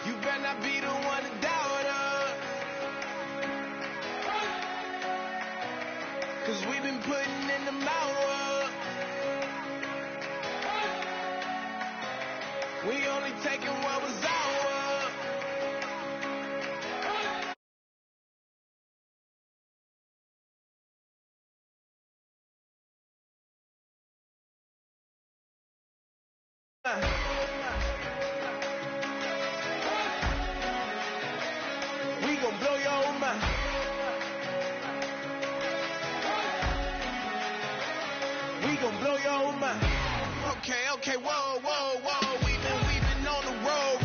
You better not be the one to doubt her. 'Cause we've been putting in the hour. We only taking what was ours. We gon' blow your mind. We gon' blow your mind. Okay, whoa. We've been on the road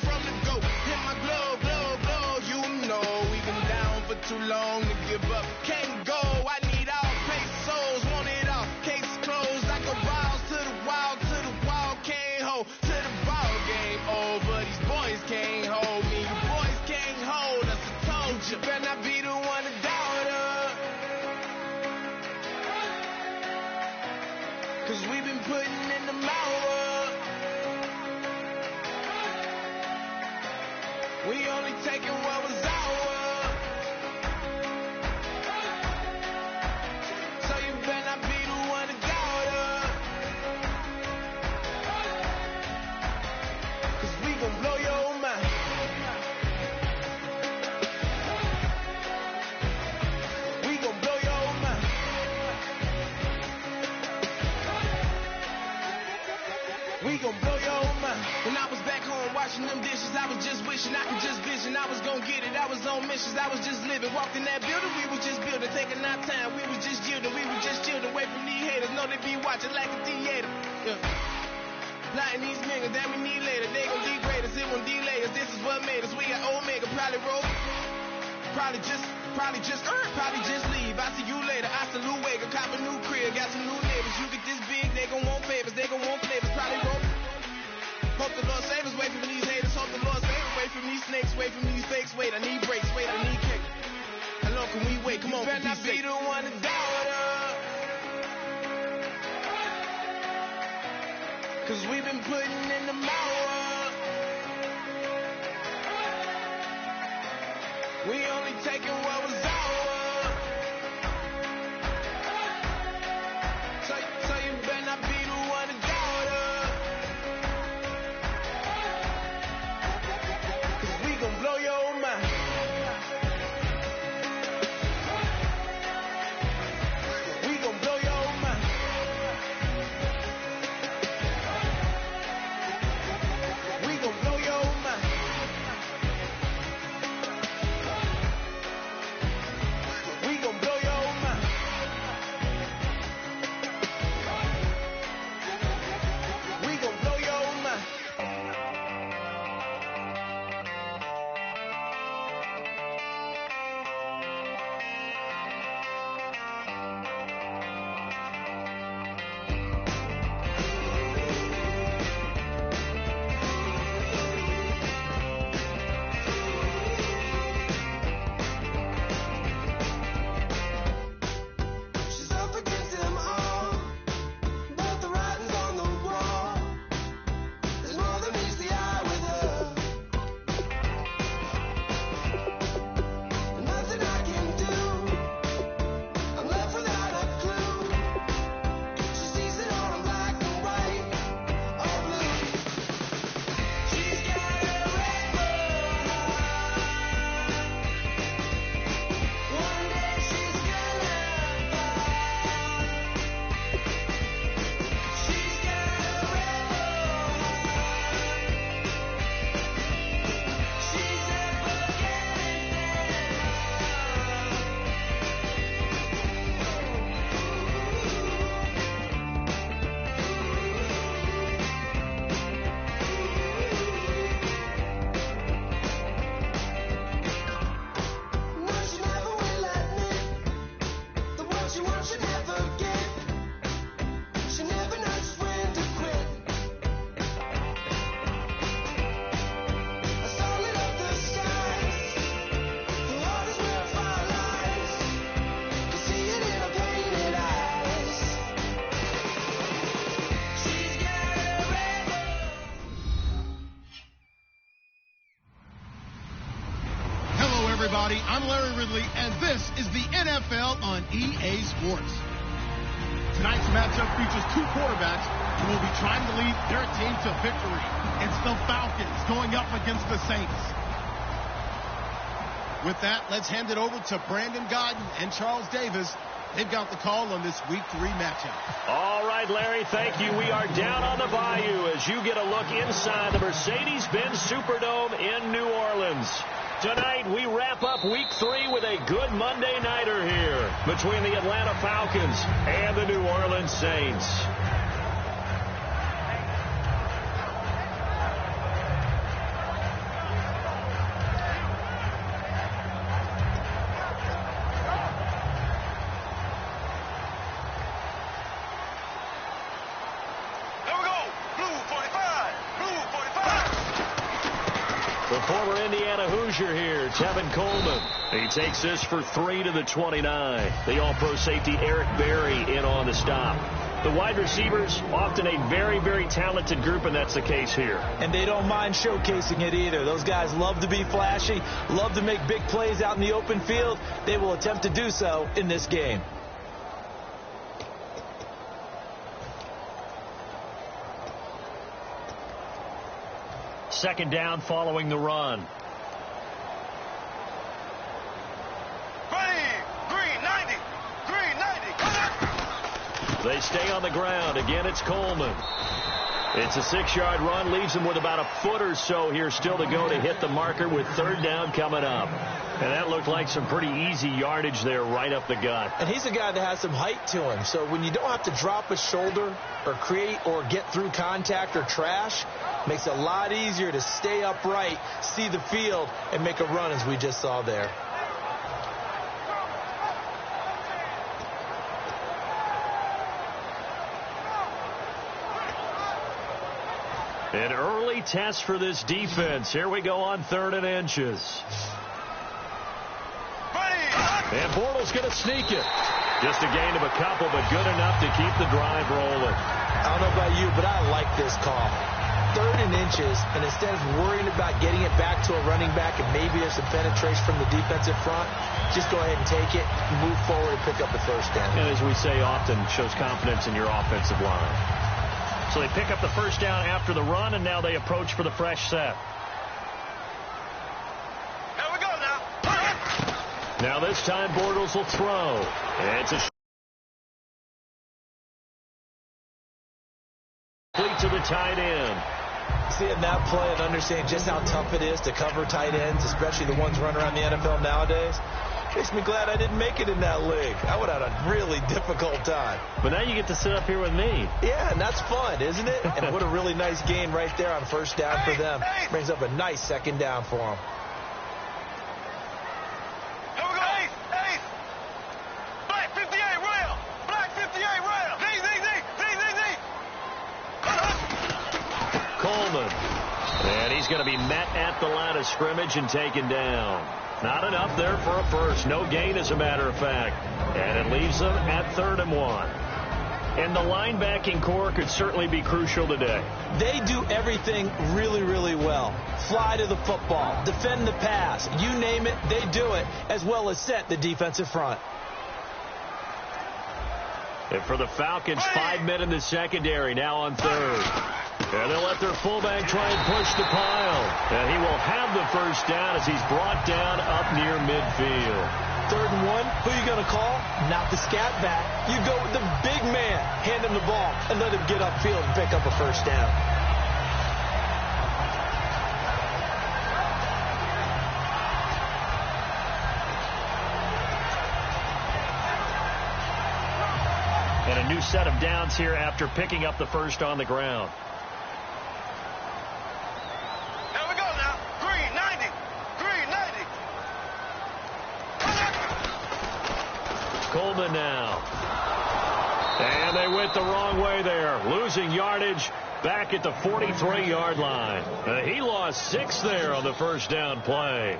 from the go. Hit my glove, you know we've been down for too long to give up. Can't go, I need all pesos, want it all. Case closed, I go balls to the wall, can't hold. To the ball game over, these boys can't hold me. You boys can't hold us, I told you. Better not be the one to doubt her. 'Cause we've been putting in the hour. We only taking what was ours. So you better not be the one to doubt her. 'Cause we gon' blow your mind. We gon' blow your mind. We gon' blow your mind. When I was back home washing them dishes, I was just wishing I could just vision. I was gon' get it, I was on missions, I was just living. Walked in that building, we was just building, taking our time. We was just yielding, we was just chilling. Away from these haters, know they be watching like a theater. Yeah. Plotting these niggas that we need later. They gon' degrade us, it won't delay us. This is what made us. We got Omega, probably roll. Probably just leave. I see you later. I salute Wega, cop a new crib, got some new neighbors. You get this big, they gon' want favors, they gon' want flavors. Probably roll. Hope the Lord save us, wait from these haters. Hope the Lord save us, wait from these snakes, wait from these fakes. Wait, I need breaks, wait, I need cake. How long can we wait? Come on, better not be the one to doubt her. 'Cause we've been putting in the hour. We only taking what was ours. So you better not be the one to doubt her. 'Cause we gon' blow your mind. We gon' blow your mind. We gon' blow your mind. everybody. I'm Larry Ridley, and this is the NFL on EA Sports. Tonight's matchup features two quarterbacks who will be trying to lead their team to victory. It's the Falcons going up against the Saints. With that, let's hand it over to Brandon Godden and Charles Davis. They've got the call on this Week 3 matchup. All right, Larry, thank you. We are down on the Bayou as you get a look inside the Mercedes-Benz Superdome in New Orleans. Tonight, we wrap up Week 3 with a good Monday nighter here between the Atlanta Falcons and the New Orleans Saints. Former Indiana Hoosier here, Tevin Coleman. He takes this for 3 to the 29. The All-Pro safety Eric Berry in on the stop. The wide receivers, often a very, very talented group, and that's the case here. And they don't mind showcasing it either. Those guys love to be flashy, love to make big plays out in the open field. They will attempt to do so in this game. Second down following the run. Green 90. They stay on the ground. Again, it's Coleman. It's a 6-yard run. Leaves him with about a foot or so here still to go to hit the marker with third down coming up. And that looked like some pretty easy yardage there right up the gut. And he's a guy that has some height to him. So when you don't have to drop a shoulder or create or get through contact or trash, makes it a lot easier to stay upright, see the field, and make a run as we just saw there. An early test for this defense. Here we go on 3rd and inches. And Bortles going to sneak it. Just a gain of a couple, but good enough to keep the drive rolling. I don't know about you, but I like this call. 3rd and inches, and instead of worrying about getting it back to a running back and maybe there's some penetration from the defensive front, just go ahead and take it, move forward, and pick up the first down. And as we say often, shows confidence in your offensive line. So they pick up the first down after the run, and now they approach for the fresh set. Here we go now. Now this time Bortles will throw. It's a complete to the tight end. Seeing that play and understanding just how tough it is to cover tight ends, especially the ones running around the NFL nowadays, makes me glad I didn't make it in that league. I would have had a really difficult time. But now you get to sit up here with me. Yeah, and that's fun, isn't it? And what a really nice gain right there on first down for them. Brings up a nice second down for them. Here we go. Ace. Black 58 rail. Black 58 rail. Z. Coleman. And he's going to be met at the line of scrimmage and taken down. Not enough there for a first. No gain, as a matter of fact. And it leaves them at 3rd and 1. And the linebacking core could certainly be crucial today. They do everything really, really well. Fly to the football, defend the pass, you name it, they do it, as well as set the defensive front. And for the Falcons, 5 men in the secondary, now on 3rd. And they'll let their fullback try and push the pile. And he will have the first down as he's brought down up near midfield. 3rd and 1, who are you going to call? Not the scat back. You go with the big man, hand him the ball, and let him get upfield and pick up a first down. And a new set of downs here after picking up the first on the ground. Here we go now. Green 90. Coleman now. And they went the wrong way there. Losing yardage back at the 43-yard line. He lost 6 there on the first down play.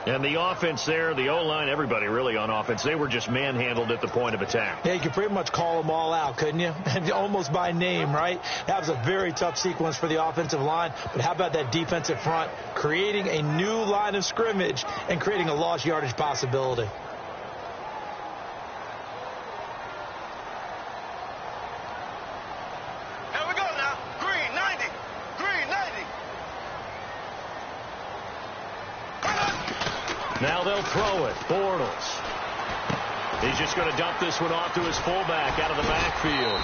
And the offense there, the O-line, everybody really on offense, they were just manhandled at the point of attack. Yeah, you could pretty much call them all out, couldn't you? Almost by name, right? That was a very tough sequence for the offensive line. But how about that defensive front creating a new line of scrimmage and creating a lost yardage possibility? Now they'll throw it. Bortles. He's just going to dump this one off to his fullback out of the backfield.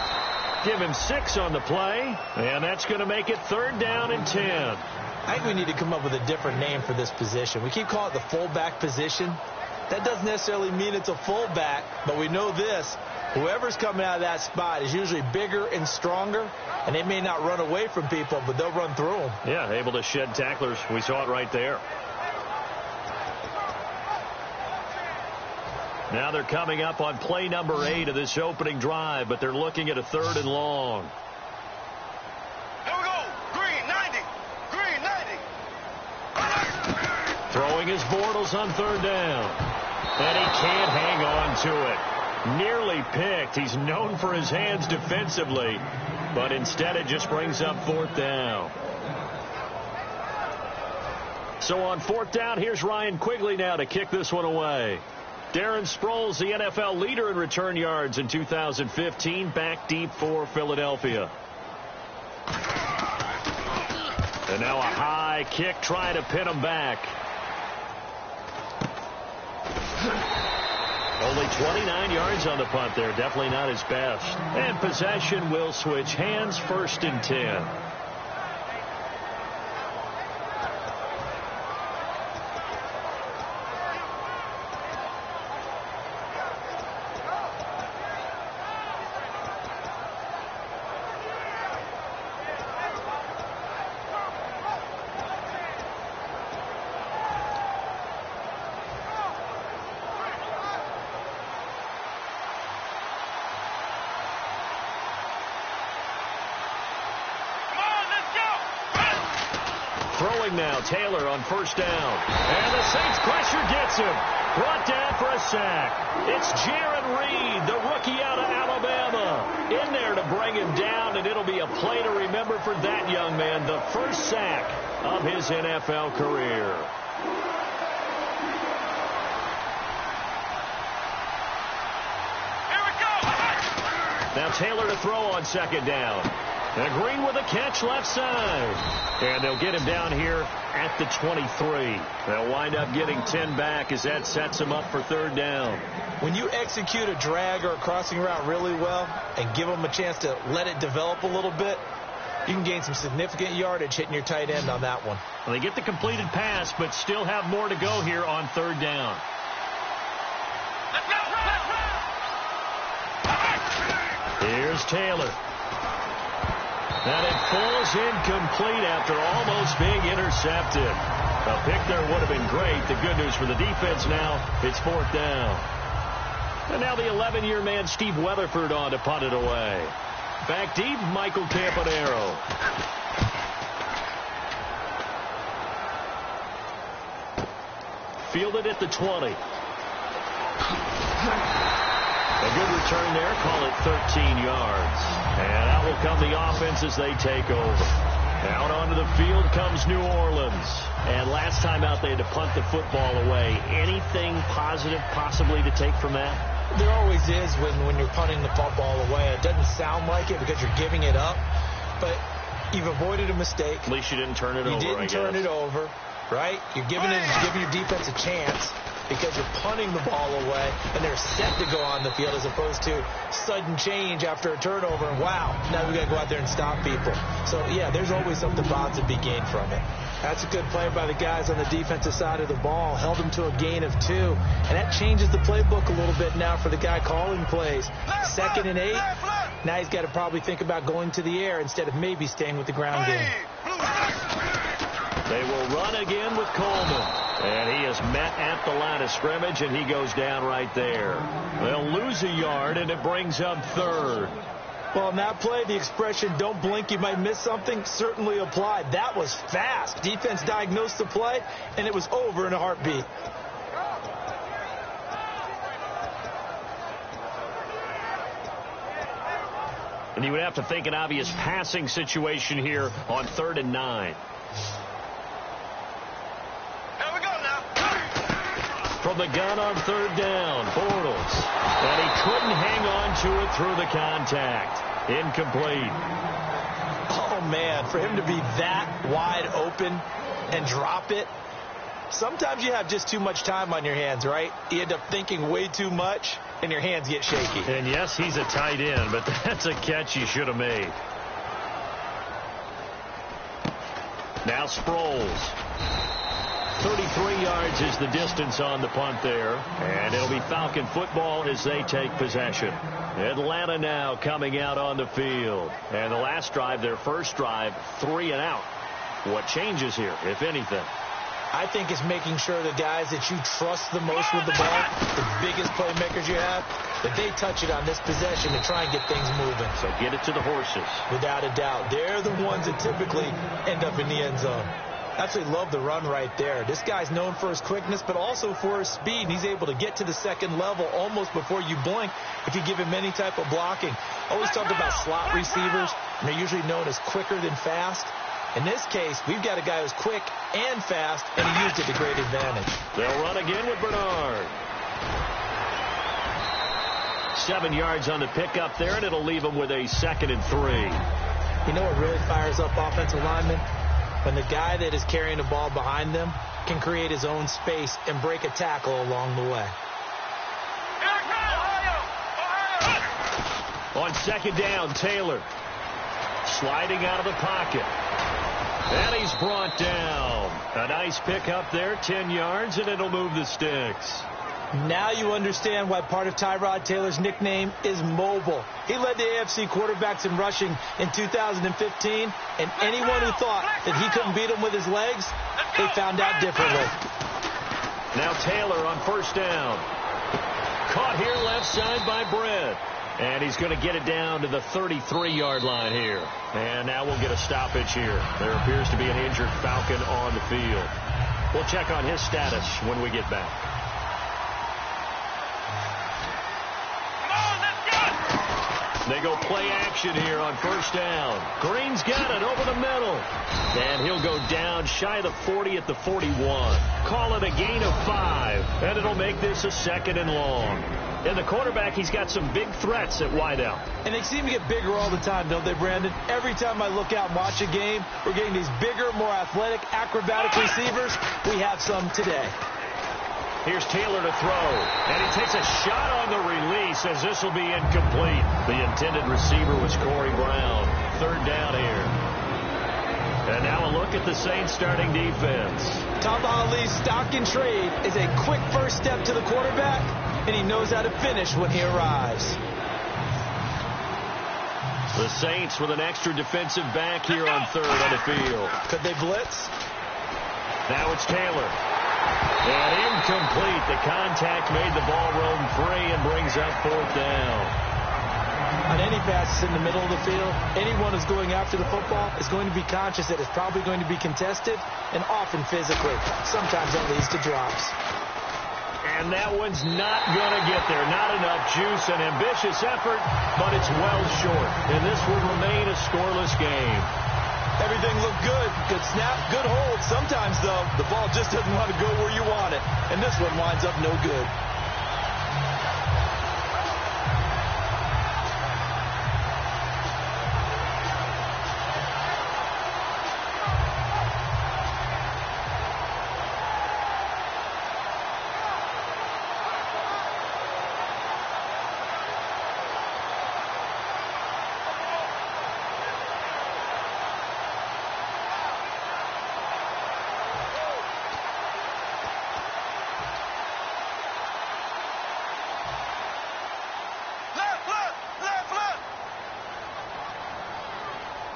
Give him 6 on the play, and that's going to make it 3rd down and 10. I think we need to come up with a different name for this position. We keep calling it the fullback position. That doesn't necessarily mean it's a fullback, but we know this. Whoever's coming out of that spot is usually bigger and stronger, and they may not run away from people, but they'll run through them. Yeah, able to shed tacklers. We saw it right there. Now they're coming up on play number 8 of this opening drive, but they're looking at a 3rd and long. Here we go. Green 90. Green 90. Throwing his Bortles on 3rd down. And he can't hang on to it. Nearly picked. He's known for his hands defensively, but instead it just brings up 4th down. So on 4th down, here's Ryan Quigley now to kick this one away. Darren Sproles, the NFL leader in return yards in 2015, back deep for Philadelphia. And now a high kick trying to pin him back. Only 29 yards on the punt there. Definitely not his best. And possession will switch hands, 1st and 10. Throwing now, Taylor on 1st down. And the Saints pressure gets him. Brought down for a sack. It's Jaron Reed, the rookie out of Alabama, in there to bring him down, and it'll be a play to remember for that young man. The first sack of his NFL career. Here we go. Now Taylor to throw on 2nd down. And Green with a catch left side. And they'll get him down here at the 23. They'll wind up getting 10 back as that sets him up for 3rd down. When you execute a drag or a crossing route really well and give them a chance to let it develop a little bit, you can gain some significant yardage hitting your tight end on that one. Well, they get the completed pass, but still have more to go here on 3rd down. Here's Taylor. And it falls incomplete after almost being intercepted. A pick there would have been great. The good news for the defense now, it's 4th down. And now the 11-year man Steve Weatherford on to punt it away. Back deep, Michael Campanaro. Fielded at the 20. A good return there. Call it 13 yards. And out will come the offense as they take over. Out onto the field comes New Orleans. And last time out they had to punt the football away. Anything positive possibly to take from that? There always is when you're punting the football away. It doesn't sound like it because you're giving it up. But you've avoided a mistake. At least you didn't turn it over, You didn't turn it over, right? You're giving your defense a chance because you're punting the ball away, and they're set to go on the field as opposed to sudden change after a turnover, and wow, now we got to go out there and stop people. So, yeah, there's always something positive to be gained from it. That's a good play by the guys on the defensive side of the ball. Held them to a gain of 2, and that changes the playbook a little bit now for the guy calling plays. 2nd and 8, now he's got to probably think about going to the air instead of maybe staying with the ground game. They will run again with Coleman. And he is met at the line of scrimmage, and he goes down right there. They'll lose a yard, and it brings up 3rd. Well, on that play, the expression, don't blink, you might miss something, certainly applied. That was fast. Defense diagnosed the play, and it was over in a heartbeat. And you would have to think an obvious passing situation here on 3rd and 9. Here we go now. From the gun on 3rd down, Bortles. And he couldn't hang on to it through the contact. Incomplete. Oh, man, for him to be that wide open and drop it. Sometimes you have just too much time on your hands, right? You end up thinking way too much, and your hands get shaky. And yes, he's a tight end, but that's a catch he should have made. Now Sproles. 33 yards is the distance on the punt there. And it'll be Falcon football as they take possession. Atlanta now coming out on the field. And the last drive, their first drive, 3 and out. What changes here, if anything? I think it's making sure the guys that you trust the most with the ball, the biggest playmakers you have, that they touch it on this possession and try and get things moving. So get it to the horses. Without a doubt. They're the ones that typically end up in the end zone. Absolutely love the run right there. This guy's known for his quickness, but also for his speed. He's able to get to the second level almost before you blink if you give him any type of blocking. Always talk about slot receivers, and they're usually known as quicker than fast. In this case, we've got a guy who's quick and fast, and he used it to great advantage. They'll run again with Bernard. 7 yards on the pickup there, and it'll leave him with a 2nd and 3. You know what really fires up offensive linemen? When the guy that is carrying the ball behind them can create his own space and break a tackle along the way. On 2nd down, Taylor. Sliding out of the pocket. And he's brought down. A nice pickup there, 10 yards, and it'll move the sticks. Now you understand why part of Tyrod Taylor's nickname is mobile. He led the AFC quarterbacks in rushing in 2015, and anyone who thought that he couldn't beat him with his legs, they found out differently. Now Taylor on 1st down. Caught here left side by Brett. And he's going to get it down to the 33-yard line here. And now we'll get a stoppage here. There appears to be an injured Falcon on the field. We'll check on his status when we get back. They go play action here on 1st down. Green's got it over the middle. And he'll go down shy of the 40 at the 41. Call it a gain of 5. And it'll make this a 2nd and long. And the quarterback, he's got some big threats at wideout. And they seem to get bigger all the time, don't they, Brandon? Every time I look out and watch a game, we're getting these bigger, more athletic, acrobatic receivers. We have some today. Here's Taylor to throw. And he takes a shot on the release as this will be incomplete. The intended receiver was Corey Brown. 3rd down here. And now a look at the Saints starting defense. Tom Ali's stock in trade is a quick first step to the quarterback, and he knows how to finish when he arrives. The Saints with an extra defensive back here on 3rd on the field. Could they blitz? Now it's Taylor. And incomplete. The contact made the ball roam free and brings up 4th down. On any passes in the middle of the field, anyone who's going after the football is going to be conscious that it's probably going to be contested and often physically. Sometimes that leads to drops. And that one's not going to get there. Not enough juice. An ambitious effort, but it's well short. And this will remain a scoreless game. Everything looked good. Good snap, good hold. Sometimes, though, the ball just doesn't want to go where you want it. And this one winds up no good.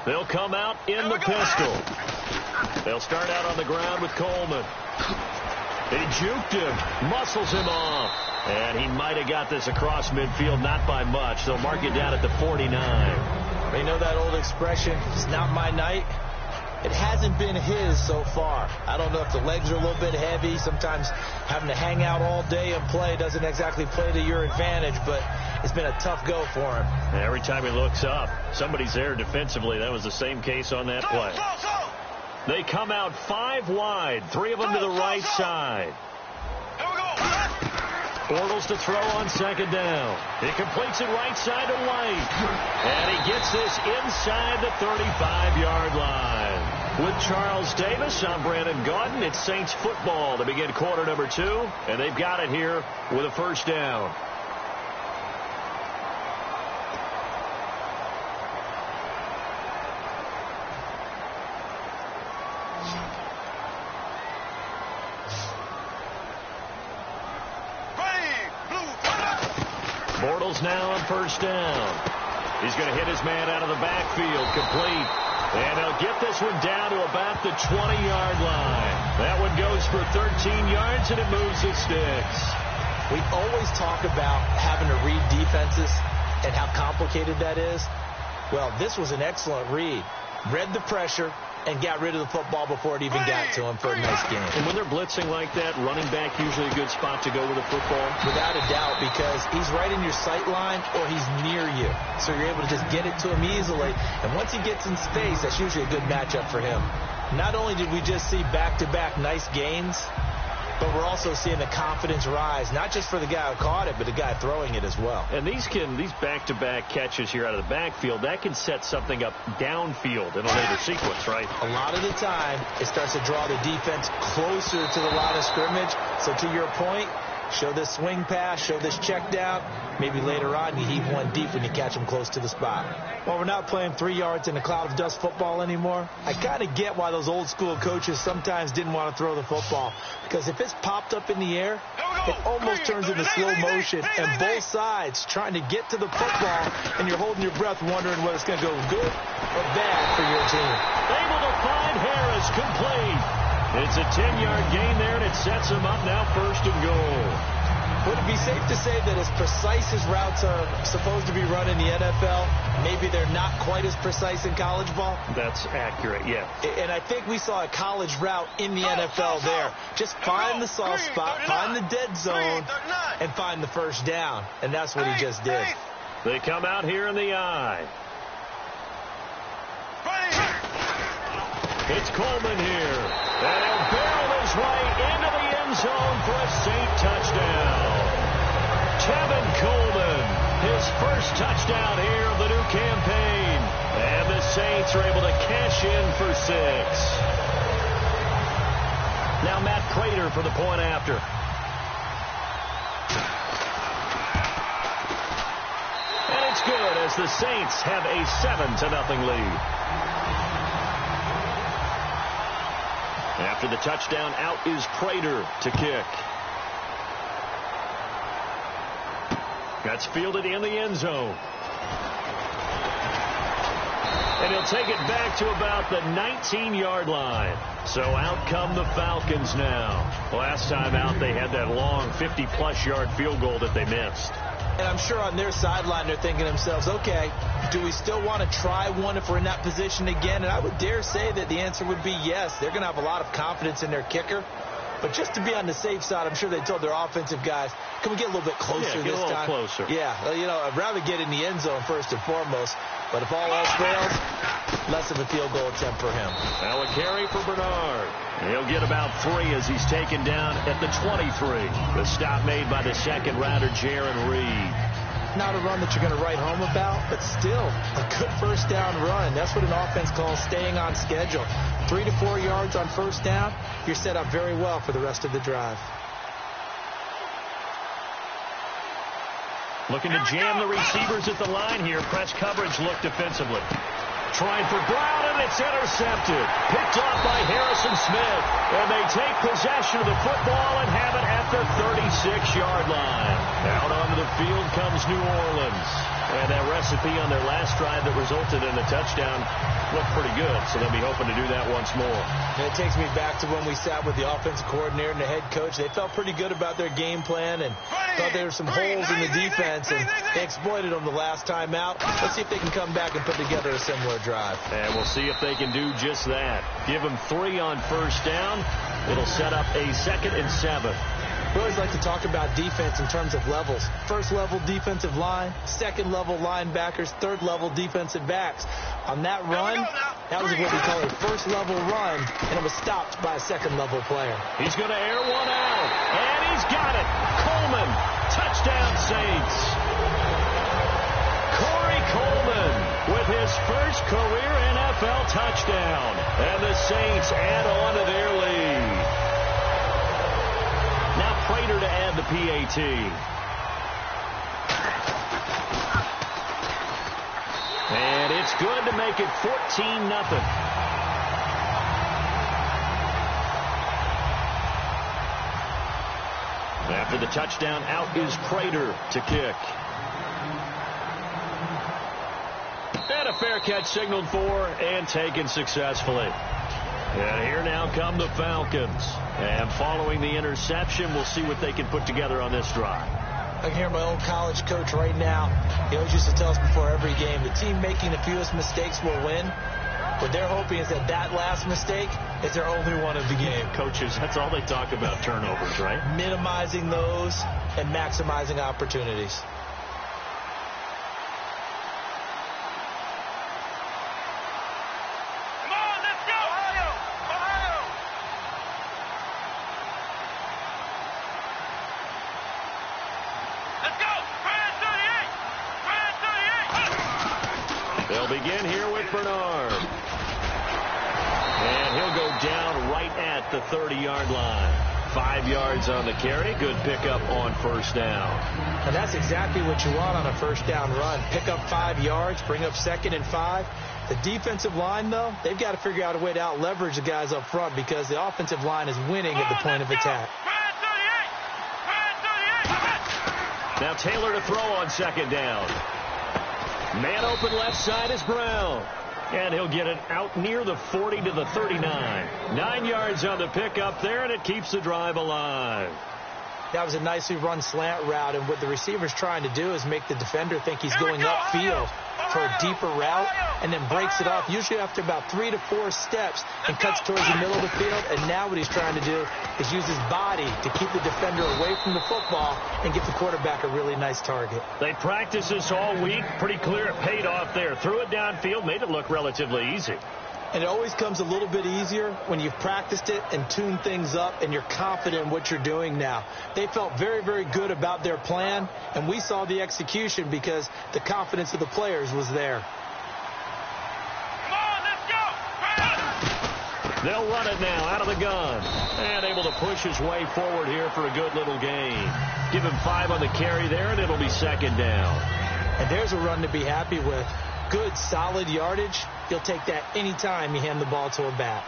They'll come out in the pistol. They'll start out on the ground with Coleman. He juked him, muscles him off. And he might have got this across midfield, not by much. They'll mark it down at the 49. know that old expression, it's not my night. It hasn't been his so far. I don't know if the legs are a little bit heavy. Sometimes having to hang out all day and play doesn't exactly play to your advantage, but it's been a tough go for him. Every time he looks up, somebody's there defensively. That was the same case on that play. They come out 5 wide, 3 of them to the right side. Bortles to throw on second down. He completes it right side to White. And he gets this inside the 35-yard line. With Charles Davis, I'm Brandon Gaudin. It's Saints football to begin quarter number 2. And they've got it here with a first down. Bortles now on first down. He's going to hit his man out of the backfield, complete. And he'll get this one down to about the 20-yard line. That one goes for 13 yards, and it moves the sticks. We always talk about having to read defenses and how complicated that is. Well, this was an excellent read. Read the pressure and got rid of the football before it even got to him for a nice game. And when they're blitzing like that, running back usually a good spot to go with the football? Without a doubt, because he's right in your sight line or he's near you. So you're able to just get it to him easily. And once he gets in space, that's usually a good matchup for him. Not only did we just see back-to-back nice gains, but we're also seeing the confidence rise, not just for the guy who caught it, but the guy throwing it as well. And these back-to-back catches here out of the backfield, that can set something up downfield in a later sequence, right? A lot of the time, it starts to draw the defense closer to the line of scrimmage. So to your point, show this swing pass, show this check down. Maybe later on you heave one deep when you catch them close to the spot. While we're not playing 3 yards in a cloud of dust football anymore, I kind of get why those old school coaches sometimes didn't want to throw the football. Because if it's popped up in the air, it almost turns into slow motion. And both sides trying to get to the football, and you're holding your breath wondering whether it's going to go good or bad for your team. Able to find Harris, complete. It's a 10-yard gain there, and it sets him up now first and goal. Would it be safe to say that as precise as routes are supposed to be run in the NFL, maybe they're not quite as precise in college ball? That's accurate, yeah. And I think we saw a college route in the NFL there. Just find the soft spot, find the dead zone, and find the first down. And that's what he just did. They come out here in the eye. It's Coleman here. And he'll barrel his way into the end zone for a Saint touchdown. Tevin Coleman, his first touchdown here of the new campaign. And the Saints are able to cash in for 6. Now Matt Prater for the point after. And it's good as the Saints have a 7-0 lead. After the touchdown, out is Prater to kick. That's fielded in the end zone. And he'll take it back to about the 19-yard line. So out come the Falcons now. Last time out, they had that long 50-plus yard field goal that they missed. And I'm sure on their sideline they're thinking to themselves, okay, do we still want to try one if we're in that position again? And I would dare say that the answer would be yes. They're going to have a lot of confidence in their kicker. But just to be on the safe side, I'm sure they told their offensive guys, can we get a little bit closer this time? Closer. Yeah, you know, I'd rather get in the end zone first and foremost. But if all else fails, less of a field goal attempt for him. Now a carry for Bernard. He'll get about 3 as he's taken down at the 23. The stop made by the second rounder, Jaron Reed. Not a run that you're going to write home about, but still a good first down run. That's what an offense calls staying on schedule. 3 to 4 yards on first down, you're set up very well for the rest of the drive. Looking to jam the receivers at the line here. Press coverage look defensively. Trying for Brown, and it's intercepted. Picked off by Harrison Smith. And they take possession of the football and have it at the 36-yard line. Out onto the field comes New Orleans. And that recipe on their last drive that resulted in a touchdown looked pretty good, so they'll be hoping to do that once more. And it takes me back to when we sat with the offensive coordinator and the head coach. They felt pretty good about their game plan and thought there were some holes in the defense, and they exploited them the last time out. Let's see if they can come back and put together a similar drive. And we'll see if they can do just that. Give them 3 on first down. It'll set up a 2nd and 7. We always like to talk about defense in terms of levels. First level defensive line, second level linebackers, third level defensive backs. On that run, that was what we call a first level run, and it was stopped by a second level player. He's going to air one out, and he's got it. Coleman, touchdown Saints. Corey Coleman with his first career NFL touchdown, and the Saints add on to their lead. Now Prater to add the PAT. And it's good to make it 14-0. After the touchdown, out is Prater to kick. And a fair catch signaled for and taken successfully. And here now come the Falcons. And following the interception, we'll see what they can put together on this drive. I can hear my own college coach right now. He always used to tell us before every game, the team making the fewest mistakes will win. What they're hoping is that last mistake is their only one of the game. Coaches, that's all they talk about, turnovers, right? Minimizing those and maximizing opportunities. They'll begin here with Bernard. And he'll go down right at the 30-yard line. 5 yards on the carry. Good pickup on first down. And that's exactly what you want on a first down run. Pick up 5 yards, bring up 2nd and 5. The defensive line, though, they've got to figure out a way to out-leverage the guys up front because the offensive line is winning at the point of attack. Now Taylor to throw on 2nd down. Man open left side is Brown. And he'll get it out near the 40 to the 39. 9 yards on the pickup there, and it keeps the drive alive. That was a nicely run slant route, and what the receiver's trying to do is make the defender think he's going upfield for a deeper route, and then breaks it off, usually after about 3 to 4 steps, and cuts towards the middle of the field. And now what he's trying to do is use his body to keep the defender away from the football and get the quarterback a really nice target. They practiced this all week. Pretty clear it paid off there. Threw it downfield, made it look relatively easy. And it always comes a little bit easier when you've practiced it and tuned things up and you're confident in what you're doing now. They felt very, very good about their plan, and we saw the execution because the confidence of the players was there. Come on, let's go! They'll run it now out of the gun. And able to push his way forward here for a good little gain. Give him 5 on the carry there, and it'll be 2nd down. And there's a run to be happy with. Good, solid yardage. He'll take that anytime you hand the ball to a back.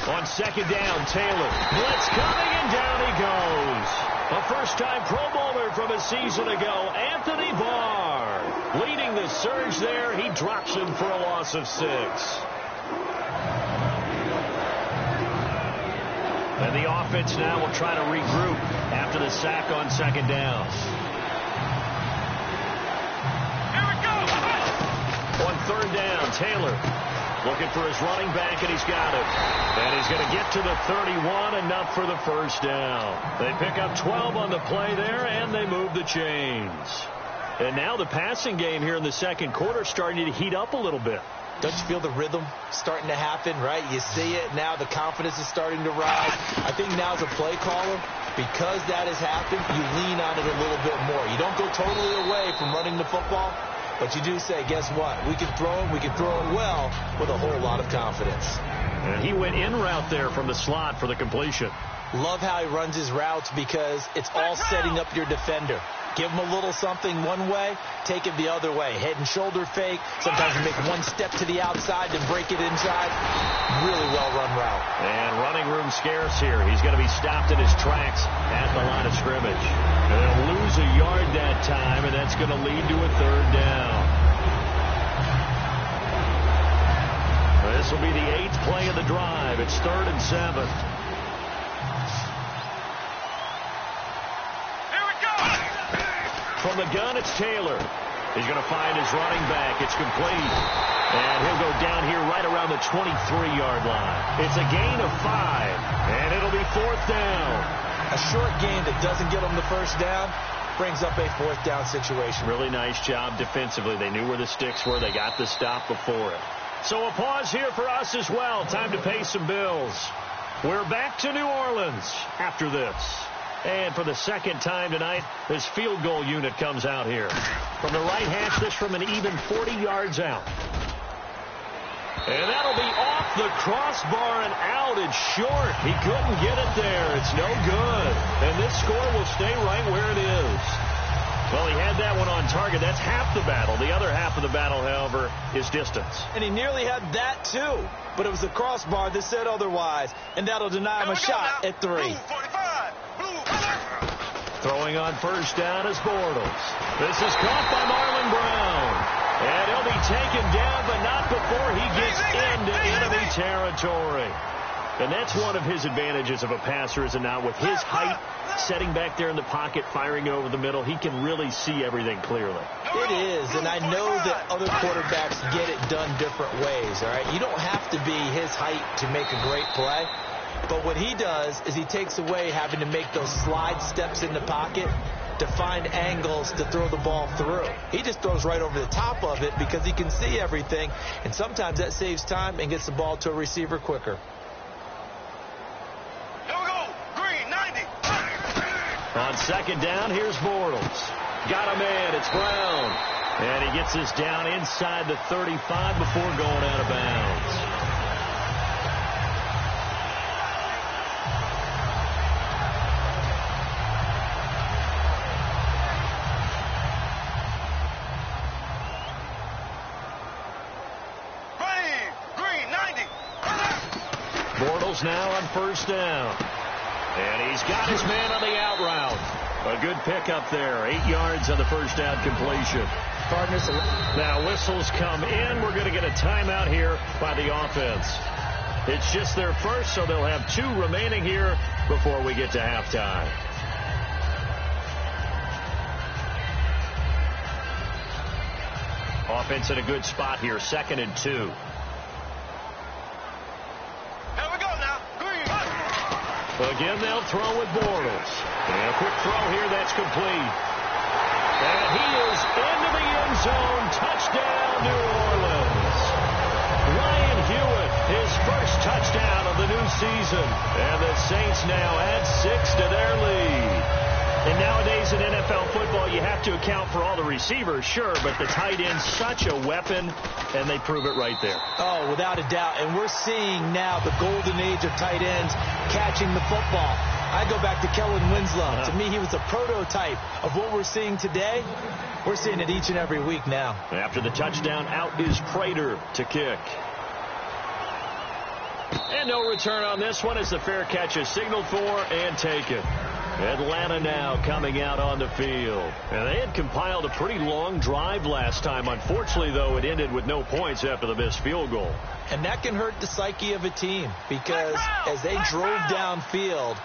On 2nd down, Taylor. Blitz coming, and down he goes. A first-time Pro Bowler from a season ago, Anthony Barr. Leading the surge there, he drops him for a loss of 6. And the offense now will try to regroup after the sack on 2nd down. On 3rd down, Taylor looking for his running back, and he's got it. And he's going to get to the 31, enough for the first down. They pick up 12 on the play there, and they move the chains. And now the passing game here in the second quarter starting to heat up a little bit. Don't you feel the rhythm starting to happen, right? You see it now. The confidence is starting to rise. I think now as a play caller, because that has happened, you lean on it a little bit more. You don't go totally away from running the football. But you do say, guess what? We can throw it well with a whole lot of confidence. And he went in route there from the slot for the completion. Love how he runs his routes because it's all setting up your defender. Give them a little something one way, take it the other way. Head and shoulder fake. Sometimes you make one step to the outside and break it inside. Really well-run route. And running room scarce here. He's going to be stopped in his tracks at the line of scrimmage. And they'll lose a yard that time, and that's going to lead to a third down. This will be the 8th play of the drive. It's 3rd and 7. From the gun, it's Taylor. He's going to find his running back. It's complete. And he'll go down here right around the 23-yard line. It's a gain of 5, and it'll be 4th down. A short gain that doesn't get them the first down brings up a 4th down situation. Really nice job defensively. They knew where the sticks were. They got the stop before it. So a pause here for us as well. Time to pay some bills. We're back to New Orleans after this. And for the second time tonight, this field goal unit comes out here. From the right hash, this from an even 40 yards out. And that'll be off the crossbar and out. It's short. He couldn't get it there. It's no good. And this score will stay right where it is. Well, he had that one on target. That's half the battle. The other half of the battle, however, is distance. And he nearly had that, too. But it was the crossbar that said otherwise. And that'll deny him a shot at 3. Throwing on first down is Bortles. This is caught by Marlon Brown. And he'll be taken down, but not before he gets into enemy territory. And that's one of his advantages of a passer, is it not? With his height, setting back there in the pocket, firing over the middle, he can really see everything clearly. It is, and I know that other quarterbacks get it done different ways, all right? You don't have to be his height to make a great play. But what he does is he takes away having to make those slide steps in the pocket to find angles to throw the ball through. He just throws right over the top of it because he can see everything, and sometimes that saves time and gets the ball to a receiver quicker. Here we go. Green, 90. On second down, here's Bortles. Got a man. It's Brown. And he gets this down inside the 35 before going out of bounds. Bortles now on first down. And he's got his man on the out route. A good pickup there. 8 yards on the first down completion. Cardinals. Now whistles come in. We're going to get a timeout here by the offense. It's just their first, so they'll have 2 remaining here before we get to halftime. Offense in a good spot here. 2nd and 2. Again, they'll throw with Bortles. And a quick throw here that's complete. And he is into the end zone. Touchdown, New Orleans. Ryan Hewitt, his first touchdown of the new season. And the Saints now add 6 to their lead. And nowadays in NFL football, you have to account for all the receivers, sure, but the tight end's such a weapon, and they prove it right there. Oh, without a doubt. And we're seeing now the golden age of tight ends catching the football. I go back to Kellen Winslow. To me, he was a prototype of what we're seeing today. We're seeing it each and every week now. After the touchdown, out is Prater to kick. And no return on this one as the fair catch is signaled for and taken. Atlanta now coming out on the field. And they had compiled a pretty long drive last time. Unfortunately, though, it ended with no points after the missed field goal. And that can hurt the psyche of a team because as they drove downfield,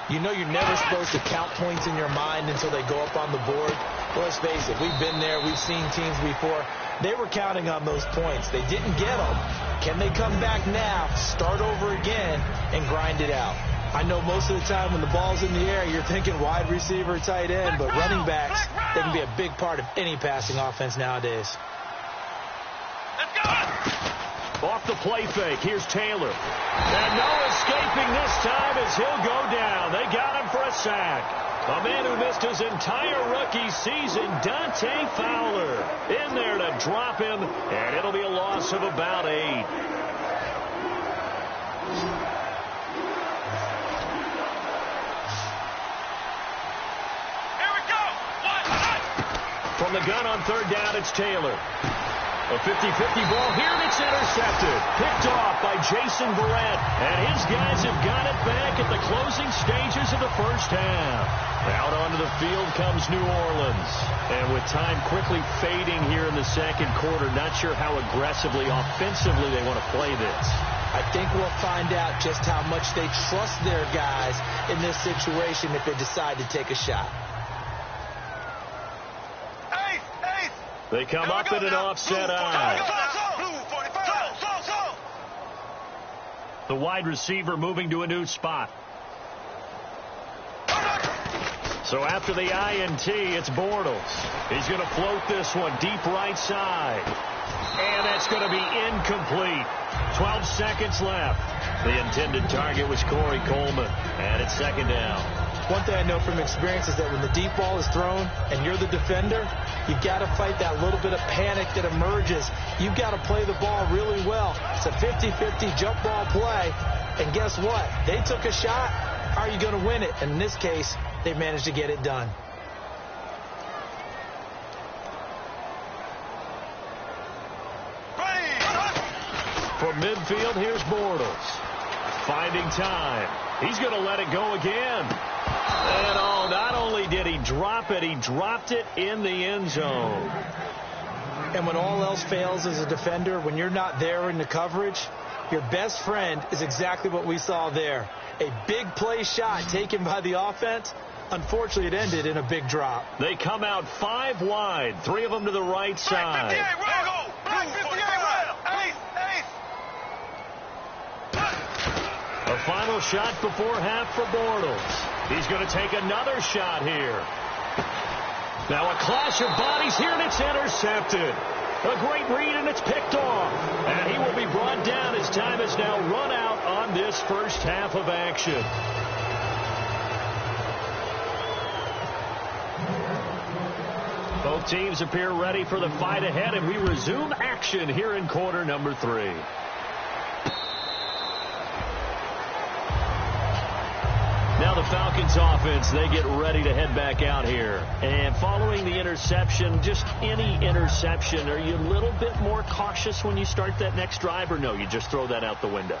you know you're never supposed to count points in your mind until they go up on the board. Well, let's face it, we've been there. We've seen teams before. They were counting on those points. They didn't get them. Can they come back now, start over again, and grind it out? I know most of the time when the ball's in the air, you're thinking wide receiver, tight end, but running backs, they can be a big part of any passing offense nowadays. Let's go! Off the play fake, here's Taylor. And no escaping this time as he'll go down. They got him for a sack. A man who missed his entire rookie season, Dante Fowler, in there to drop him, and it'll be a loss of about 8. From the gun on third down, it's Taylor. A 50-50 ball here, and it's intercepted. Picked off by Jason Verrett. And his guys have got it back at the closing stages of the first half. Out onto the field comes New Orleans. And with time quickly fading here in the second quarter, not sure how aggressively, offensively they want to play this. I think we'll find out just how much they trust their guys in this situation if they decide to take a shot. They come up in an offset eye. The wide receiver moving to a new spot. So after the INT, it's Bortles. He's going to float this one deep right side. And that's going to be incomplete. 12 seconds left. The intended target was Corey Coleman. And it's second down. One thing I know from experience is that when the deep ball is thrown and you're the defender, you've got to fight that little bit of panic that emerges. You've got to play the ball really well. It's a 50-50 jump ball play. And guess what? They took a shot. Are you going to win it? And in this case, they managed to get it done. From midfield, here's Bortles. Finding time. He's going to let it go again. And oh, not only did he drop it, he dropped it in the end zone. And when all else fails as a defender, when you're not there in the coverage, your best friend is exactly what we saw there. A big play shot taken by the offense. Unfortunately, it ended in a big drop. They come out 5 wide, 3 of them to the right side. A final shot before half for Bortles. He's going to take another shot here. Now a clash of bodies here, and it's intercepted. A great read, and it's picked off. And he will be brought down as time has now run out on this first half of action. Both teams appear ready for the fight ahead, and we resume action here in quarter number 3. Now the Falcons offense, they get ready to head back out here. And following the interception, just any interception, are you a little bit more cautious when you start that next drive, or no, you just throw that out the window?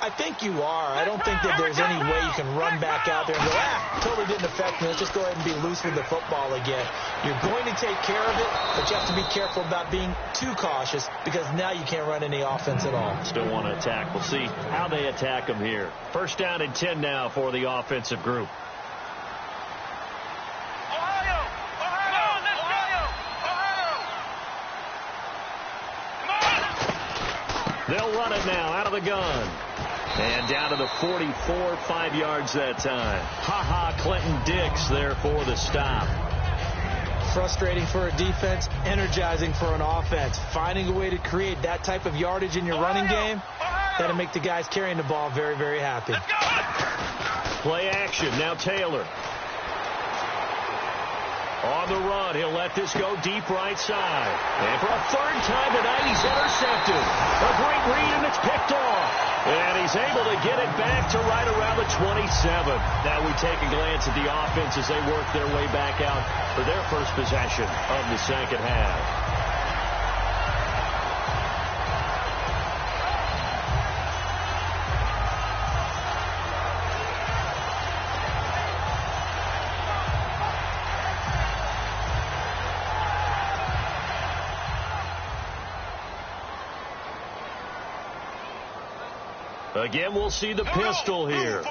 I think you are. I don't think that there's any way you can run back out there and go, totally didn't affect me. Let's just go ahead and be loose with the football again. You're going to take care of it, but you have to be careful about being too cautious because now you can't run any offense at all. Still want to attack. We'll see how they attack them here. First down and 10 now for the offensive group. They'll run it now out of the gun. And down to the 44, 5 yards that time. Clinton Dix there for the stop. Frustrating for a defense, energizing for an offense. Finding a way to create that type of yardage in your running game, that'll make the guys carrying the ball very, very happy. Play action. Now Taylor. On the run, he'll let this go deep right side. And for a third time tonight, he's intercepted. A great read, and it's picked off. And he's able to get it back to right around the 27. Now we take a glance at the offense as they work their way back out for their first possession of the second half. Again, we'll see the pistol here.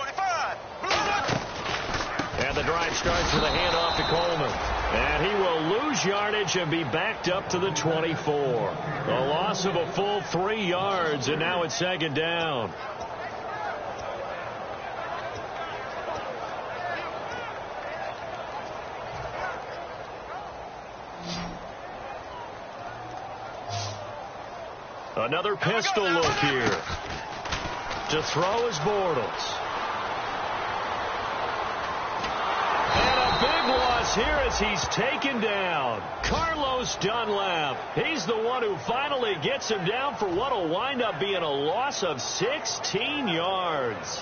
And the drive starts with a handoff to Coleman. And he will lose yardage and be backed up to the 24. A loss of a full 3 yards, and now it's second down. Another pistol look here. To throw is Bortles. And a big loss here as he's taken down. Carlos Dunlap. He's the one who finally gets him down for what will wind up being a loss of 16 yards.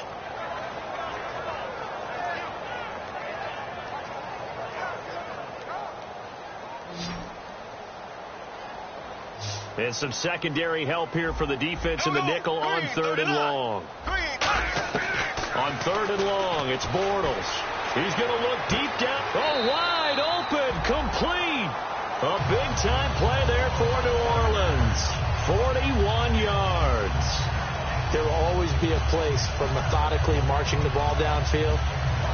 And some secondary help here for the defense in the nickel on 3rd and long. On 3rd and long, it's Bortles. He's going to look deep down. Oh, wide open, complete. A big-time play there for New Orleans. 41 yards. There will always be a place for methodically marching the ball downfield.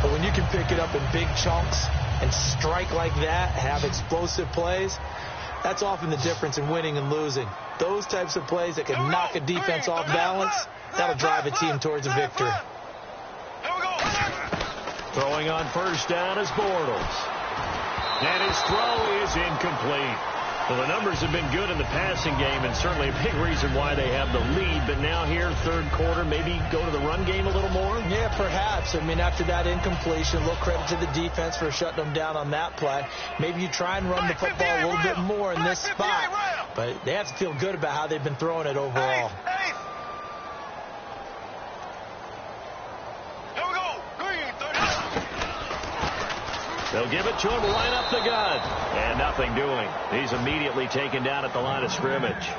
But when you can pick it up in big chunks and strike like that, have explosive plays, that's often the difference in winning and losing. Those types of plays that can knock a defense off balance, that'll drive a team towards a victory. Throwing on 1st down is Bortles. And his throw is incomplete. Well, the numbers have been good in the passing game, and certainly a big reason why they have the lead. But now here, 3rd quarter, maybe go to the run game a little more? Yeah, perhaps. I mean, after that incompletion, a little credit to the defense for shutting them down on that play. Maybe you try and run the football a little bit more in this spot. But they have to feel good about how they've been throwing it overall. They'll give it to him right up the gut. And nothing doing. He's immediately taken down at the line of scrimmage.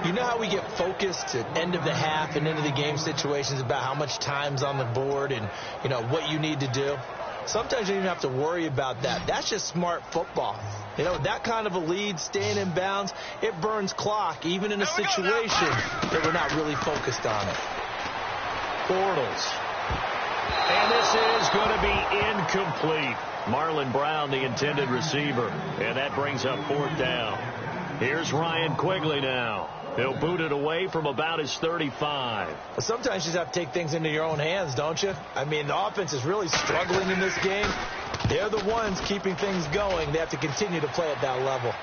You know how we get focused at end of the half and into the game situations about how much time's on the board and, you know, what you need to do? Sometimes you don't even have to worry about that. That's just smart football. You know, that kind of a lead, staying in bounds, it burns clock, even in a situation that we're not really focused on it. Bortles. And this is going to be incomplete. Marlon Brown, the intended receiver. And that brings up 4th down. Here's Ryan Quigley now. He'll boot it away from about his 35. Sometimes you just have to take things into your own hands, don't you? I mean, the offense is really struggling in this game. They're the ones keeping things going. They have to continue to play at that level.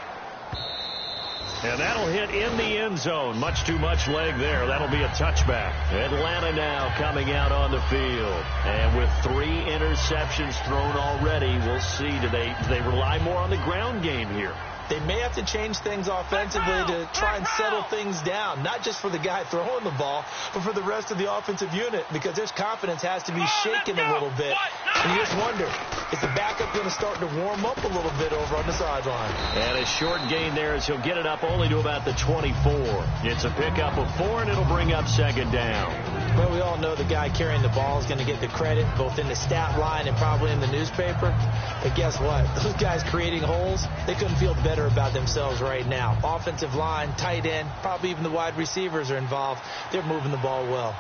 And that'll hit in the end zone. Much too much leg there. That'll be a touchback. Atlanta now coming out on the field. And with 3 interceptions thrown already, we'll see. Do they rely more on the ground game here? They may have to change things offensively to try and settle things down, not just for the guy throwing the ball, but for the rest of the offensive unit, because their confidence has to be shaken a little bit. And you just wonder, is the backup going to start to warm up a little bit over on the sideline? And a short gain there as he'll get it up only to about the 24. It's a pickup of 4, and it'll bring up 2nd down. Well, we all know the guy carrying the ball is going to get the credit, both in the stat line and probably in the newspaper. But guess what? Those guys creating holes, they couldn't feel better about themselves right now. Offensive line, tight end, probably even the wide receivers are involved. They're moving the ball well.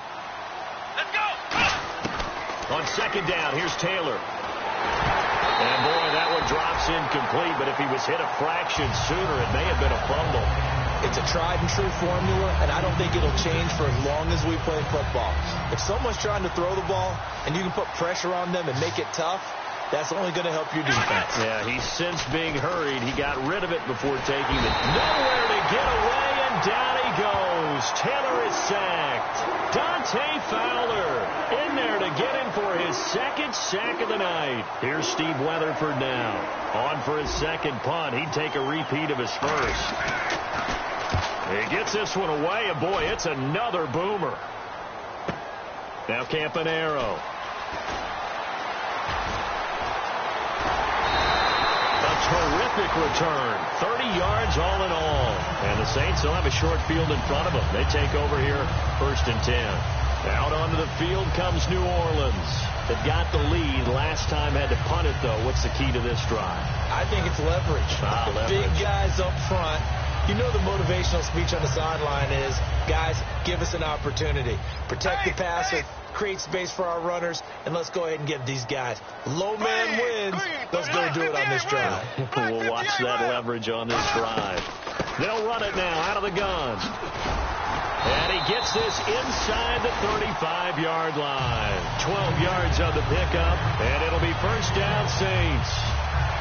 Let's go! On 2nd down, here's Taylor. And boy, that one drops incomplete, but if he was hit a fraction sooner, it may have been a fumble. It's a tried and true formula, and I don't think it'll change for as long as we play football. If someone's trying to throw the ball and you can put pressure on them and make it tough, that's only going to help your defense. Yeah, he's since being hurried. He got rid of it before taking it. Nowhere to get away, and down he goes. Taylor is sacked. Dante Fowler in there to get him for his 2nd sack of the night. Here's Steve Weatherford now. On for his 2nd punt. He'd take a repeat of his 1st. He gets this one away, and boy, it's another boomer. Now Campanaro. Terrific return. 30 yards all in all. And the Saints will have a short field in front of them. They take over here 1st and 10. Out onto the field comes New Orleans. They've got the lead. Last time had to punt it, though. What's the key to this drive? I think it's leverage. Leverage. Big guys up front. You know the motivational speech on the sideline is, guys, give us an opportunity. Protect the passer, create space for our runners, and let's go ahead and give these guys. Low man wins. Let's go do it on this drive. We'll watch that leverage on this drive. They'll run it now out of the gun. And he gets this inside the 35-yard line. 12 yards on the pickup, and it'll be 1st down Saints.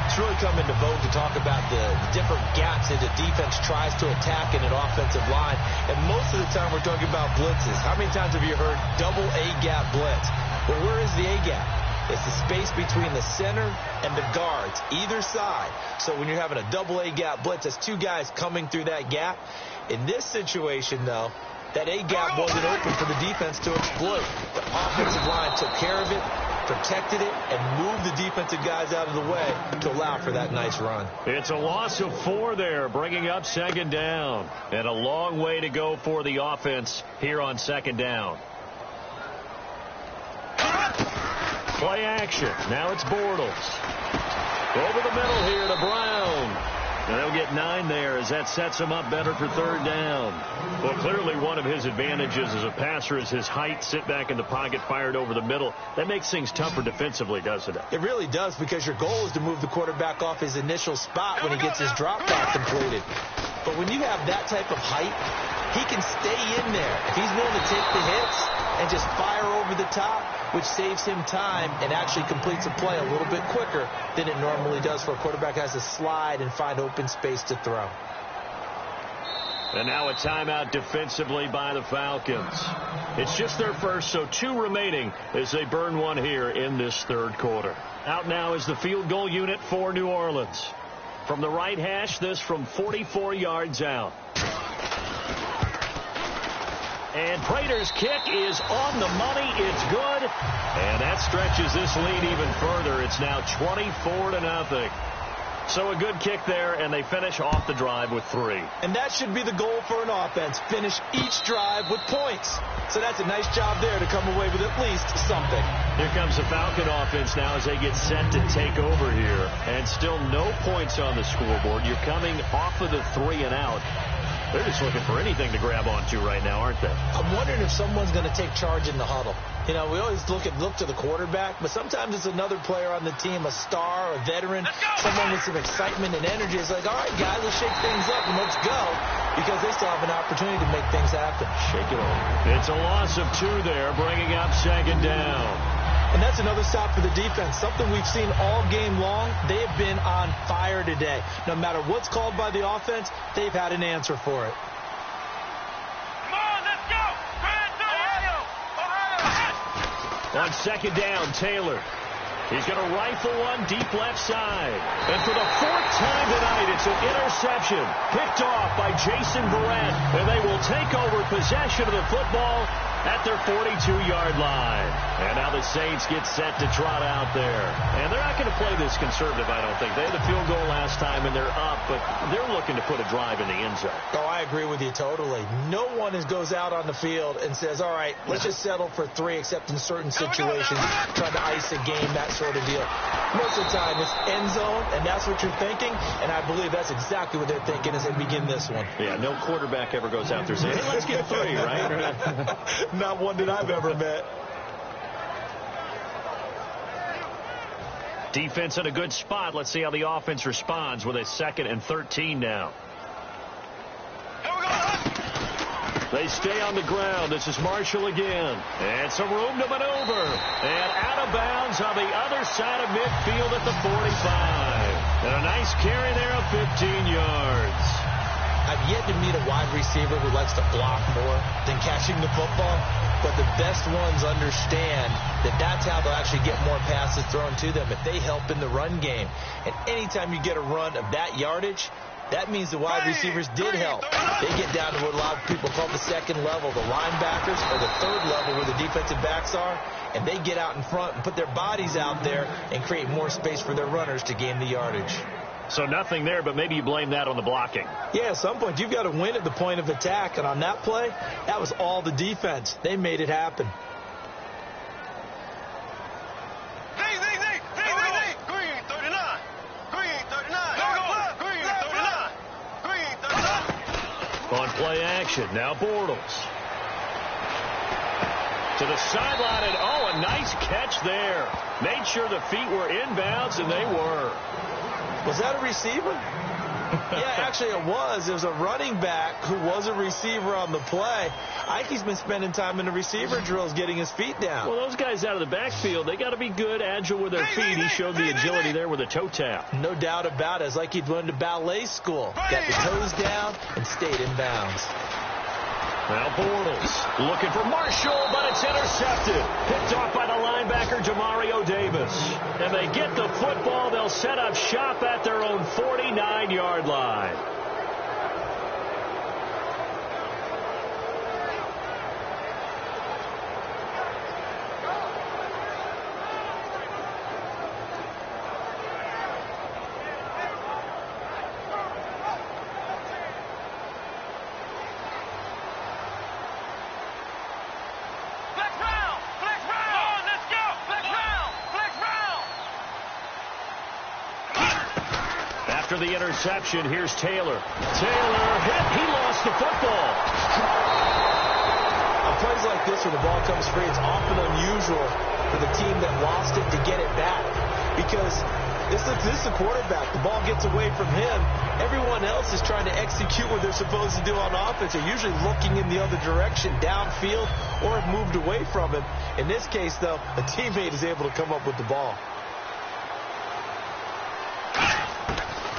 It's really come into vogue to talk about the different gaps that the defense tries to attack in an offensive line. And most of the time we're talking about blitzes. How many times have you heard double A-gap blitz? Well, where is the A-gap? It's the space between the center and the guards, either side. So when you're having a double A-gap blitz, that's 2 guys coming through that gap. In this situation, though, that A-gap wasn't open for the defense to exploit. The offensive line took care of it. protected it, and moved the defensive guys out of the way to allow for that nice run. It's a loss of 4 there, bringing up second down. And a long way to go for the offense here on second down. Play action. Now it's Bortles. Over the middle here to Brown. And they'll get 9 there as that sets him up better for third down. Well, clearly one of his advantages as a passer is his height, sit back in the pocket, fired over the middle. That makes things tougher defensively, doesn't it? It really does, because your goal is to move the quarterback off his initial spot when he gets his drop back completed. But when you have that type of height, he can stay in there. If he's willing to take the hits and just fire over the top, which saves him time and actually completes a play a little bit quicker than it normally does for a quarterback who has to slide and find open space to throw. And now a timeout defensively by the Falcons. It's just their first, so 2 remaining as they burn 1 here in this third quarter. Out now is the field goal unit for New Orleans. From the right hash, this from 44 yards out. And Prater's kick is on the money. It's good. And that stretches this lead even further. It's now 24-0. So a good kick there, and they finish off the drive with 3. And that should be the goal for an offense. Finish each drive with points. So that's a nice job there to come away with at least something. Here comes the Falcon offense now as they get set to take over here. And still no points on the scoreboard. You're coming off of the 3 and out. They're just looking for anything to grab onto right now, aren't they? I'm wondering if someone's going to take charge in the huddle. You know, we always look to the quarterback, but sometimes it's another player on the team, a star, a veteran, someone with some excitement and energy. It's like, all right, guys, let's shake things up and let's go, because they still have an opportunity to make things happen. Shake it off. It's a loss of 2 there, bringing up second down. And that's another stop for the defense, something we've seen all game long. They have been on fire today. No matter what's called by the offense, they've had an answer for it. Come on, let's go! Ohio! On second down, Taylor. He's going to rifle one deep left side. And for the 4th time tonight, it's an interception. Picked off by Jason Verrett. And they will take over possession of the football at their 42-yard line. And now the Saints get set to trot out there. And they're not going to play this conservative, I don't think. They had the field goal last time, and they're up, but they're looking to put a drive in the end zone. Oh, I agree with you totally. No one goes out on the field and says, all right, let's just settle for 3, except in certain situations, trying to ice a game, that sort of deal. Most of the time, it's end zone, and that's what you're thinking, and I believe that's exactly what they're thinking as they begin this one. Yeah, no quarterback ever goes out there saying, hey, let's get 3, right? Not one that I've ever met. Defense in a good spot. Let's see how the offense responds with a 2nd and 13 now. They stay on the ground. This is Marshall again. And some room to maneuver. And out of bounds on the other side of midfield at the 45. And a nice carry there of 15 yards. I've yet to meet a wide receiver who likes to block more than catching the football. But the best ones understand that that's how they'll actually get more passes thrown to them if they help in the run game. And anytime you get a run of that yardage, that means the wide receivers did help. They get down to what a lot of people call the 2nd level, the linebackers, or the 3rd level where the defensive backs are, and they get out in front and put their bodies out there and create more space for their runners to gain the yardage. So nothing there, but maybe you blame that on the blocking. Yeah, at some point you've got to win at the point of attack, and on that play, that was all the defense. They made it happen. Green 39. Green 39. Green 39. Green 39. On play action, now Bortles. To the sideline, and oh, a nice catch there. Made sure the feet were inbounds, and they were. Was that a receiver? Yeah, actually it was. There was a running back who was a receiver on the play. I think he's been spending time in the receiver drills getting his feet down. Well, those guys out of the backfield, they got to be good, agile with their feet. He showed the agility there with a toe tap. No doubt about it. It's like he'd learned to ballet school. Got the toes down and stayed in bounds. Now Bortles looking for Marshall, but it's intercepted. Picked off by the linebacker, Jamario Davis. And they get the football. They'll set up shop at their own 49-yard line. the interception. Here's Taylor. Taylor hit. He lost the football. On plays like this where the ball comes free, it's often unusual for the team that lost it to get it back. Because this is the quarterback. The ball gets away from him. Everyone else is trying to execute what they're supposed to do on offense. They're usually looking in the other direction, downfield, or have moved away from him. In this case, though, a teammate is able to come up with the ball.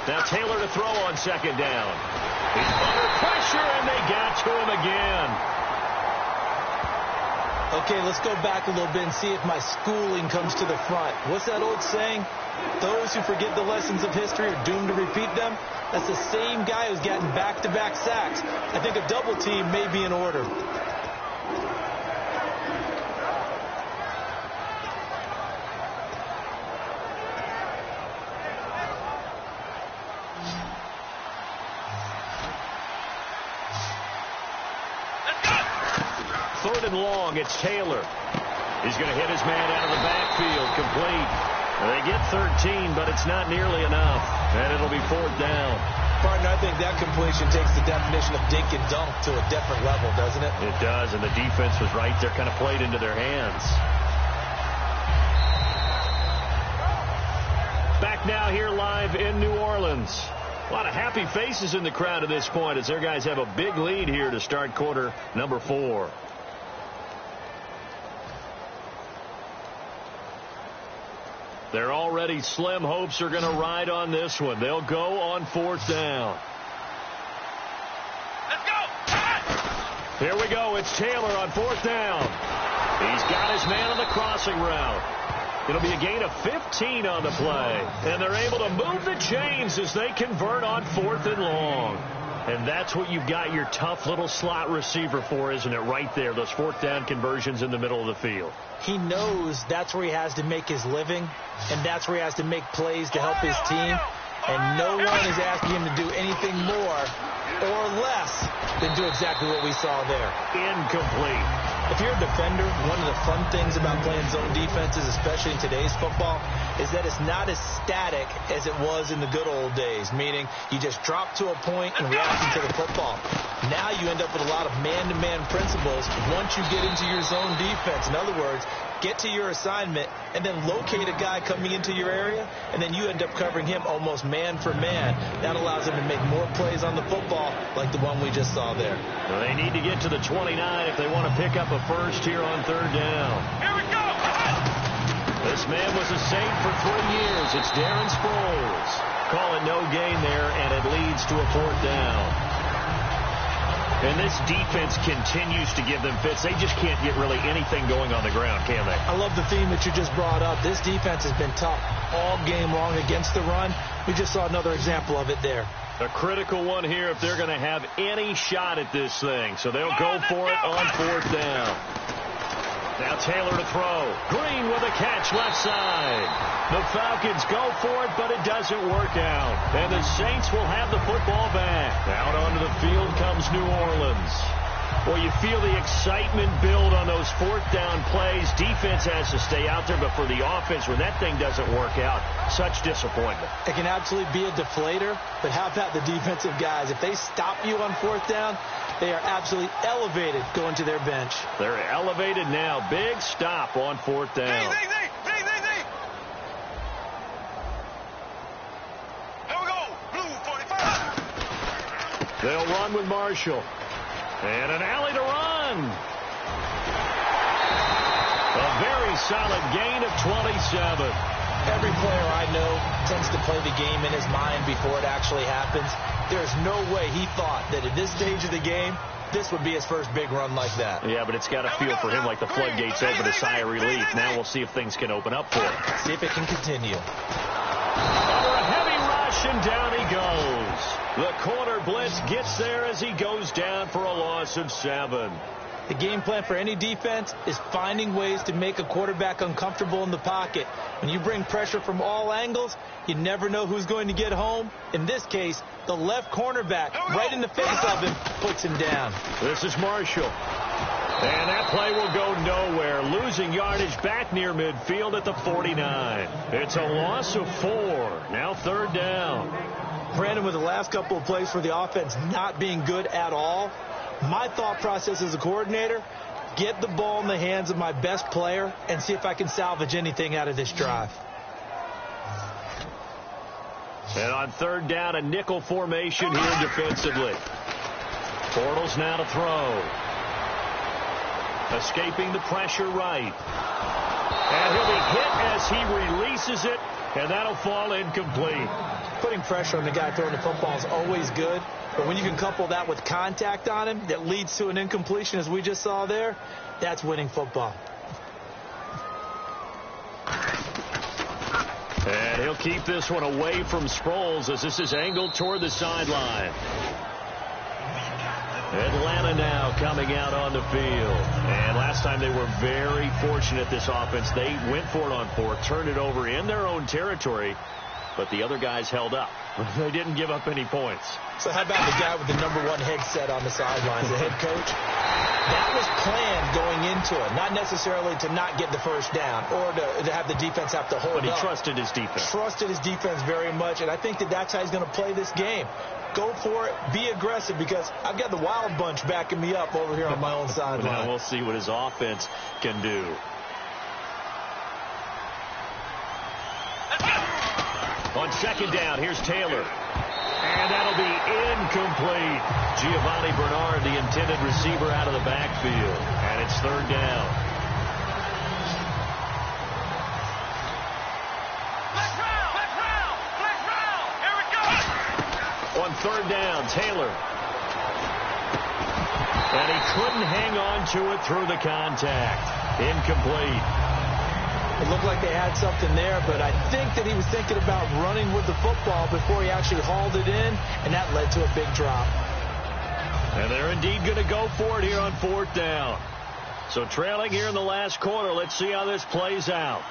Now Taylor to throw on second down. He's under pressure, and they got to him again. Okay, let's go back a little bit and see if my schooling comes to the front. What's that old saying? Those who forget the lessons of history are doomed to repeat them. That's the same guy who's gotten back-to-back sacks. I think a double team may be in order. Third and long, it's Taylor. He's going to hit his man out of the backfield, complete. They get 13, but it's not nearly enough, and it'll be fourth down. Partner, I think that completion takes the definition of dink and dunk to a different level, doesn't it? It does, and the defense was right there, kind of played into their hands. Back now here live in New Orleans. A lot of happy faces in the crowd at this point as their guys have a big lead here to start quarter number 4. They're already slim hopes are going to ride on this one. They'll go on fourth down. Let's go! Here we go. It's Taylor on fourth down. He's got his man on the crossing route. It'll be a gain of 15 on the play. And they're able to move the chains as they convert on fourth and long. And that's what you've got your tough little slot receiver for, isn't it? Right there, those fourth down conversions in the middle of the field. He knows that's where he has to make his living, and that's where he has to make plays to help his team. And no one is asking him to do anything more or less than do exactly what we saw there. Incomplete. If you're a defender, one of the fun things about playing zone defenses, especially in today's football, is that it's not as static as it was in the good old days, meaning you just drop to a point and react to the football. Now you end up with a lot of man-to-man principles once you get into your zone defense. In other words, get to your assignment and then locate a guy coming into your area, and then you end up covering him almost man for man. That allows him to make more plays on the football like the one we just saw there. Well, they need to get to the 29 if they want to pick up a first here on third down. Here we go! This man was a Saint for 3 years. It's Darren Sproles. Calling no gain there, and it leads to a fourth down. And this defense continues to give them fits. They just can't get really anything going on the ground, can they? I love the theme that you just brought up. This defense has been tough all game long against the run. We just saw another example of it there. A critical one here if they're going to have any shot at this thing. So they'll go for it on fourth down. Now Taylor to throw. Green with a catch left side. The Falcons go for it, but it doesn't work out. And the Saints will have the football back. Out onto the field comes New Orleans. Well, you feel the excitement build on those fourth down plays. Defense has to stay out there, but for the offense, when that thing doesn't work out, such disappointment. It can absolutely be a deflator, but how about the defensive guys? If they stop you on fourth down, they are absolutely elevated going to their bench. They're elevated now. Big stop on fourth down. Here we go. Blue 45. They'll run with Marshall. And an alley to run. A very solid gain of 27. Every player I know tends to play the game in his mind before it actually happens. There's no way he thought that at this stage of the game, this would be his first big run like that. Yeah, but it's got to feel for him like the floodgates open, a sigh of relief. Now we'll see if things can open up for him. See if it can continue. Under a heavy rush, and down he goes. The corner blitz gets there as he goes down for a loss of 7. The game plan for any defense is finding ways to make a quarterback uncomfortable in the pocket. When you bring pressure from all angles, you never know who's going to get home. In this case, the left cornerback, right in the face of him, puts him down. This is Marshall. And that play will go nowhere. Losing yardage back near midfield at the 49. It's a loss of 4. Now third down. Brandon, with the last couple of plays for the offense not being good at all, my thought process as a coordinator, get the ball in the hands of my best player and see if I can salvage anything out of this drive. And on third down, a nickel formation here defensively. Bortles now to throw. Escaping the pressure right. And he'll be hit as he releases it, and that'll fall incomplete. Putting pressure on the guy throwing the football is always good, but when you can couple that with contact on him that leads to an incompletion, as we just saw there, that's winning football. And he'll keep this one away from Sproles as this is angled toward the sideline. Atlanta now coming out on the field. And last time they were very fortunate, this offense. They went for it on fourth, turned it over in their own territory, but the other guys held up. They didn't give up any points. So how about the guy with the #1 headset on the sidelines, the head coach? That was planned going into it, not necessarily to not get the first down or to have the defense have to hold up. But he trusted his defense. Trusted his defense very much, and I think that's how he's going to play this game. Go for it. Be aggressive, because I've got the wild bunch backing me up over here on my own sideline. Now we'll see what his offense can do. On second down, here's Taylor. And that'll be incomplete. Giovanni Bernard, the intended receiver, out of the backfield. And it's third down. On third down, Taylor. And he couldn't hang on to it through the contact. Incomplete. It looked like they had something there, but I think that he was thinking about running with the football before he actually hauled it in, and that led to a big drop. And they're indeed going to go for it here on fourth down. So trailing here in the last quarter. Let's see how this plays out.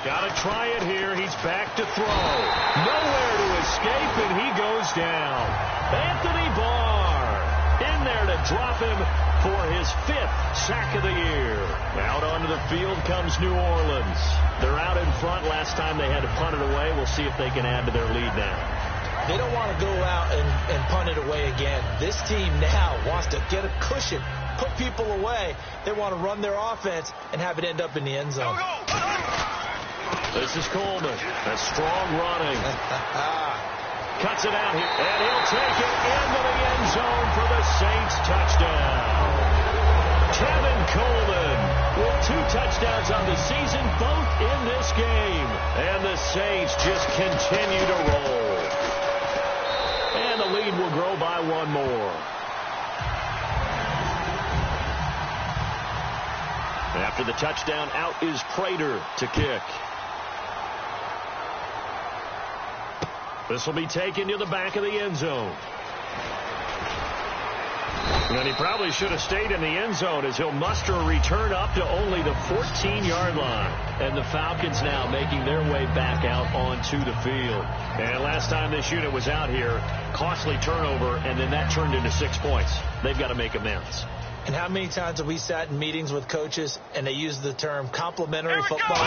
Got to try it here. He's back to throw. Nowhere to escape, and he goes down. Anthony Barr in there to drop him for his 5th sack of the year. Out onto the field comes New Orleans. They're out in front. Last time they had to punt it away. We'll see if they can add to their lead now. They don't want to go out and punt it away again. This team now wants to get a cushion, put people away. They want to run their offense and have it end up in the end zone. This is Coleman. A strong running. Cuts it out here, and he'll take it into the end zone for the Saints touchdown. Tevin Coleman with 2 touchdowns on the season, both in this game. And the Saints just continue to roll. And the lead will grow by 1 more. After the touchdown, out is Prater to kick. This will be taken to the back of the end zone. And he probably should have stayed in the end zone as he'll muster a return up to only the 14-yard line. And the Falcons now making their way back out onto the field. And last time this unit was out here, costly turnover, and then that turned into 6 points. They've got to make amends. And how many times have we sat in meetings with coaches and they use the term complementary football?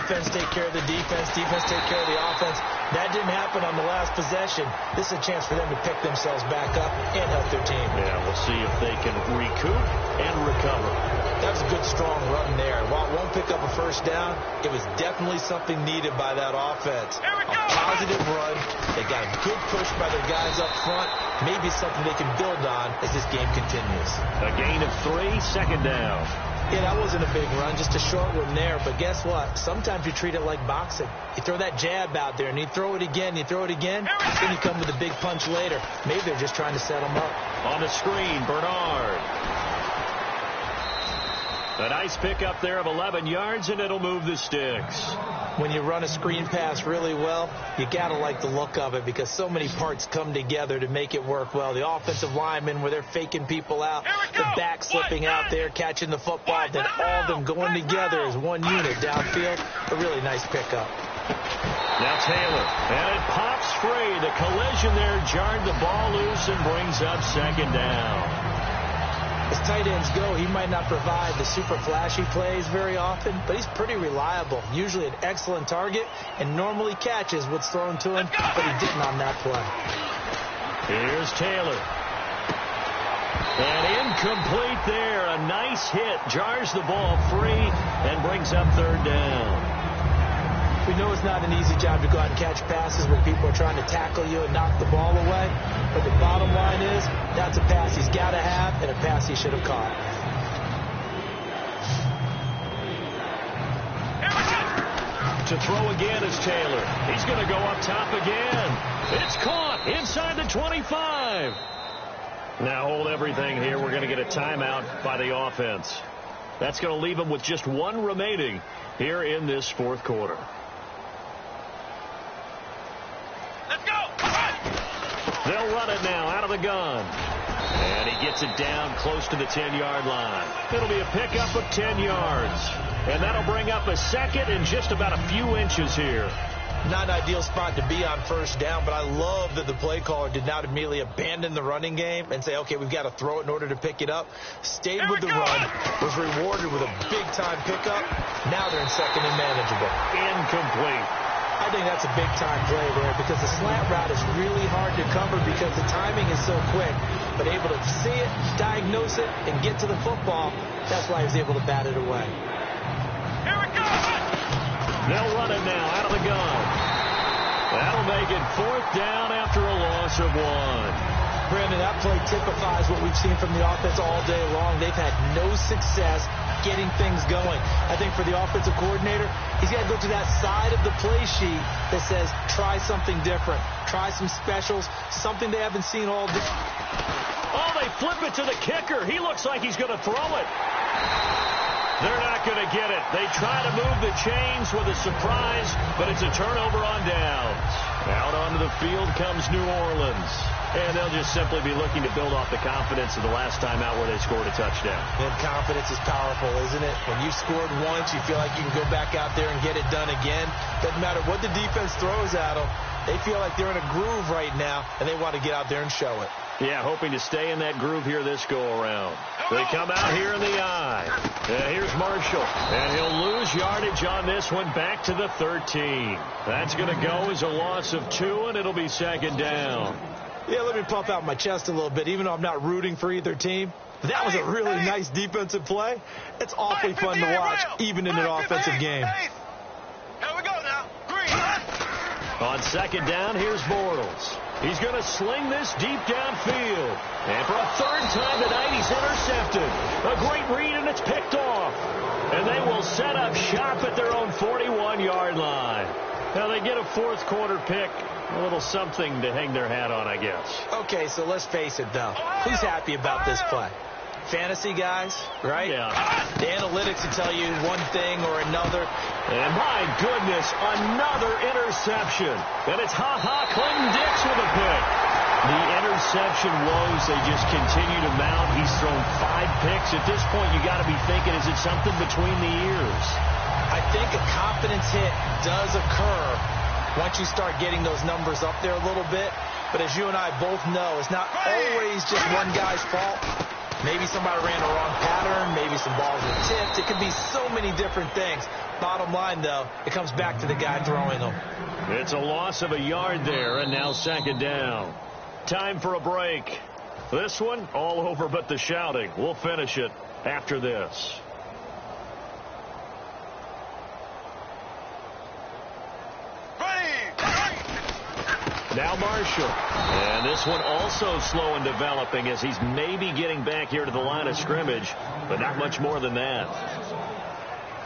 Offense take care of the defense, defense take care of the offense. That didn't happen on the last possession. This is a chance for them to pick themselves back up and help their team. Yeah, we'll see if they can recoup and recover. That was a good, strong run there. While it won't pick up a first down, it was definitely something needed by that offense. A positive run. They got a good push by their guys up front. Maybe something they can build on as this game continues. A gain of 3, second down. Yeah, that wasn't a big run, just a short one there. But guess what? Sometimes you treat it like boxing. You throw that jab out there, and you throw it again, then you come with a big punch later. Maybe they're just trying to set them up. On the screen, Bernard. A nice pickup there of 11 yards, and it'll move the sticks. When you run a screen pass really well, you got to like the look of it because so many parts come together to make it work well. The offensive linemen, where they're faking people out, the back slipping out there, catching the football, then all of them going together as one unit downfield. A really nice pickup. Now Taylor, and it pops free. The collision there jarred the ball loose and brings up second down. As tight ends go, he might not provide the super flashy plays very often, but he's pretty reliable. Usually an excellent target and normally catches what's thrown to him, but he didn't on that play. Here's Taylor. And incomplete there. A nice hit. Jars the ball free and brings up third down. We know it's not an easy job to go out and catch passes when people are trying to tackle you and knock the ball away. But the bottom line is, that's a pass he's got to have and a pass he should have caught. To throw again is Taylor. He's going to go up top again. It's caught inside the 25. Now hold everything here. We're going to get a timeout by the offense. That's going to leave them with just one remaining here in this fourth quarter. Let's go! They'll run it now out of the gun. And he gets it down close to the 10-yard line. It'll be a pickup of 10 yards. And that'll bring up a second and just about a few inches here. Not an ideal spot to be on first down, but I love that the play caller did not immediately abandon the running game and say, okay, we've got to throw it in order to pick it up. Stayed with the run, was rewarded with a big-time pickup. Now they're in second and manageable. Incomplete. I think that's a big-time play there because the slant route is really hard to cover because the timing is so quick. But able to see it, diagnose it, and get to the football, that's why he was able to bat it away. Here we go! They'll run it now out of the gun. That'll make it fourth down after a loss of one. Brandon, that play typifies what we've seen from the offense all day long. They've had no success getting things going. I think for the offensive coordinator, he's got to go to that side of the play sheet that says, try something different. Try some specials, something they haven't seen all day. Oh, they flip it to the kicker. He looks like he's going to throw it. They're not going to get it. They try to move the chains with a surprise, but it's a turnover on downs. Out onto the field comes New Orleans. And they'll just simply be looking to build off the confidence of the last time out where they scored a touchdown. And confidence is powerful, isn't it? When you scored once, you feel like you can go back out there and get it done again. Doesn't matter what the defense throws at them. They feel like they're in a groove right now, and they want to get out there and show it. Yeah, hoping to stay in that groove here this go-around. They come out here in the eye. Here's Marshall, and he'll lose yardage on this one back to the 13. That's going to go as a loss of 2, and it'll be second down. Yeah, let me pump out my chest a little bit, even though I'm not rooting for either team. That was a really nice defensive play. It's awfully fun to watch, even in an offensive game. Here we go now. Green. On second down, here's Bortles. He's going to sling this deep downfield. And for a third time tonight, he's intercepted. A great read, and it's picked off. And they will set up shop at their own 41-yard line. Now they get a fourth quarter pick. A little something to hang their hat on, I guess. Okay, so let's face it, though. Who's happy about this play? Fantasy guys, right? Yeah. The analytics will tell you one thing or another. And my goodness, another interception. And it's Clinton-Dix with a pick. The interception woes, they just continue to mount. He's thrown 5 picks. At this point, you got to be thinking, is it something between the ears? I think a confidence hit does occur once you start getting those numbers up there a little bit. But as you and I both know, it's not always just one guy's fault. Maybe somebody ran a wrong pattern. Maybe some balls were tipped. It could be so many different things. Bottom line, though, it comes back to the guy throwing them. It's a loss of a yard there, and now second down. Time for a break. This one, all over but the shouting. We'll finish it after this. Now Marshall. And this one also slow in developing as he's maybe getting back here to the line of scrimmage, but not much more than that.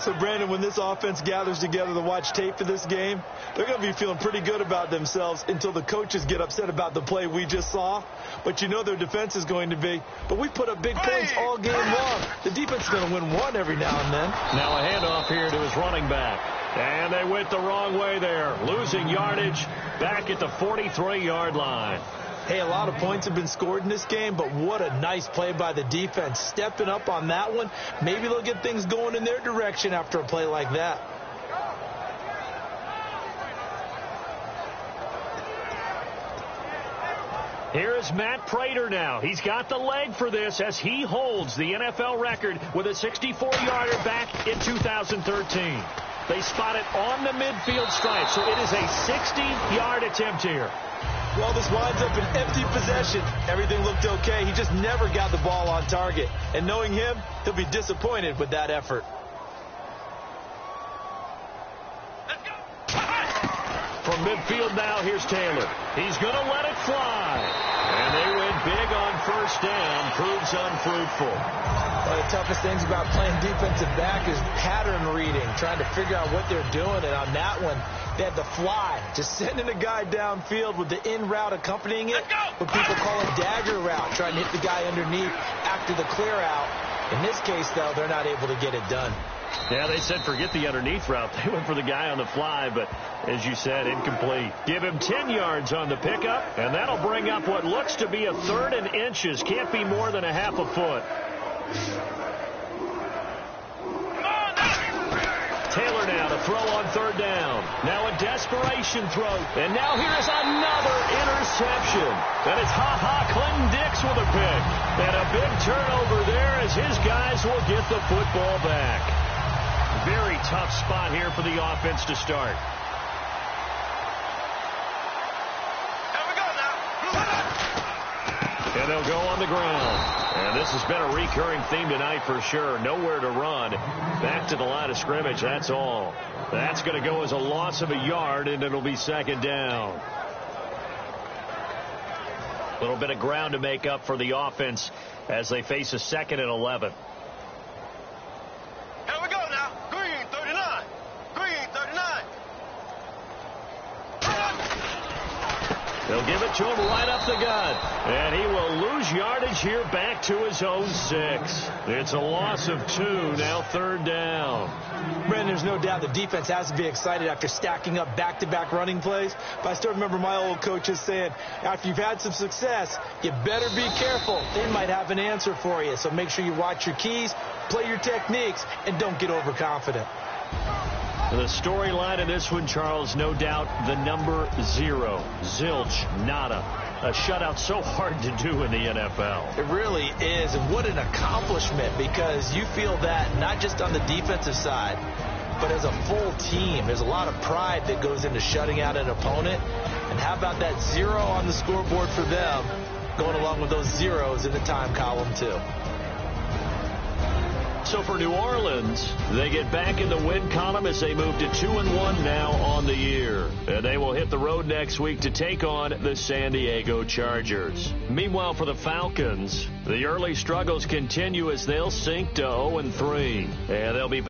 So, Brandon, when this offense gathers together to watch tape for this game, they're going to be feeling pretty good about themselves until the coaches get upset about the play we just saw. But you know their defense is going to be. But we put up big points all game long. The defense is going to win one every now and then. Now a handoff here to his running back. And they went the wrong way there, losing yardage back at the 43-yard line. Hey, a lot of points have been scored in this game, but what a nice play by the defense. Stepping up on that one, maybe they'll get things going in their direction after a play like that. Here's Matt Prater now. He's got the leg for this as he holds the NFL record with a 64-yarder back in 2013. They spot it on the midfield stripe, so it is a 60-yard attempt here. Well, this winds up an empty possession. Everything looked okay. He just never got the ball on target. And knowing him, he'll be disappointed with that effort. From midfield now, here's Taylor. He's going to let it fly. And they win big on first down. Proves unfruitful. One of the toughest things about playing defensive back is pattern reading, trying to figure out what they're doing. And on that one, they had the fly, just sending a guy downfield with the in route accompanying it. What people call a dagger route, trying to hit the guy underneath after the clear out. In this case, though, they're not able to get it done. Yeah, they said forget the underneath route. They went for the guy on the fly, but as you said, incomplete. Give him 10 yards on the pickup, and that'll bring up what looks to be a 3rd and inches. Can't be more than a half a foot. Taylor now to throw on 3rd down. Now a desperation throw. And now here's another interception. And it's Clinton Dix with a pick. And a big turnover there as his guys will get the football back. Very tough spot here for the offense to start. Here we go now. And they'll go on the ground. And this has been a recurring theme tonight for sure. Nowhere to run. Back to the line of scrimmage, that's all. That's going to go as a loss of a yard, and it'll be 2nd down. A little bit of ground to make up for the offense as they face a 2nd and 11. Here we go now. Green 39. Green 39. They'll give it to him right up the gut. And he will lose yardage here back to his own 6. It's a loss of 2, now 3rd down. Brandon, there's no doubt the defense has to be excited after stacking up back-to-back running plays. But I still remember my old coaches saying, after you've had some success, you better be careful. They might have an answer for you. So make sure you watch your keys, play your techniques, and don't get overconfident. The storyline in this one, Charles, no doubt the number 0. Zilch, nada. A shutout so hard to do in the NFL. It really is, and what an accomplishment, because you feel that not just on the defensive side, but as a full team. There's a lot of pride that goes into shutting out an opponent. And how about that 0 on the scoreboard for them, going along with those zeros in the time column, too. So for New Orleans, they get back in the win column as they move to 2-1 now on the year. And they will hit the road next week to take on the San Diego Chargers. Meanwhile, for the Falcons, the early struggles continue as they'll sink to 0-3. And they'll be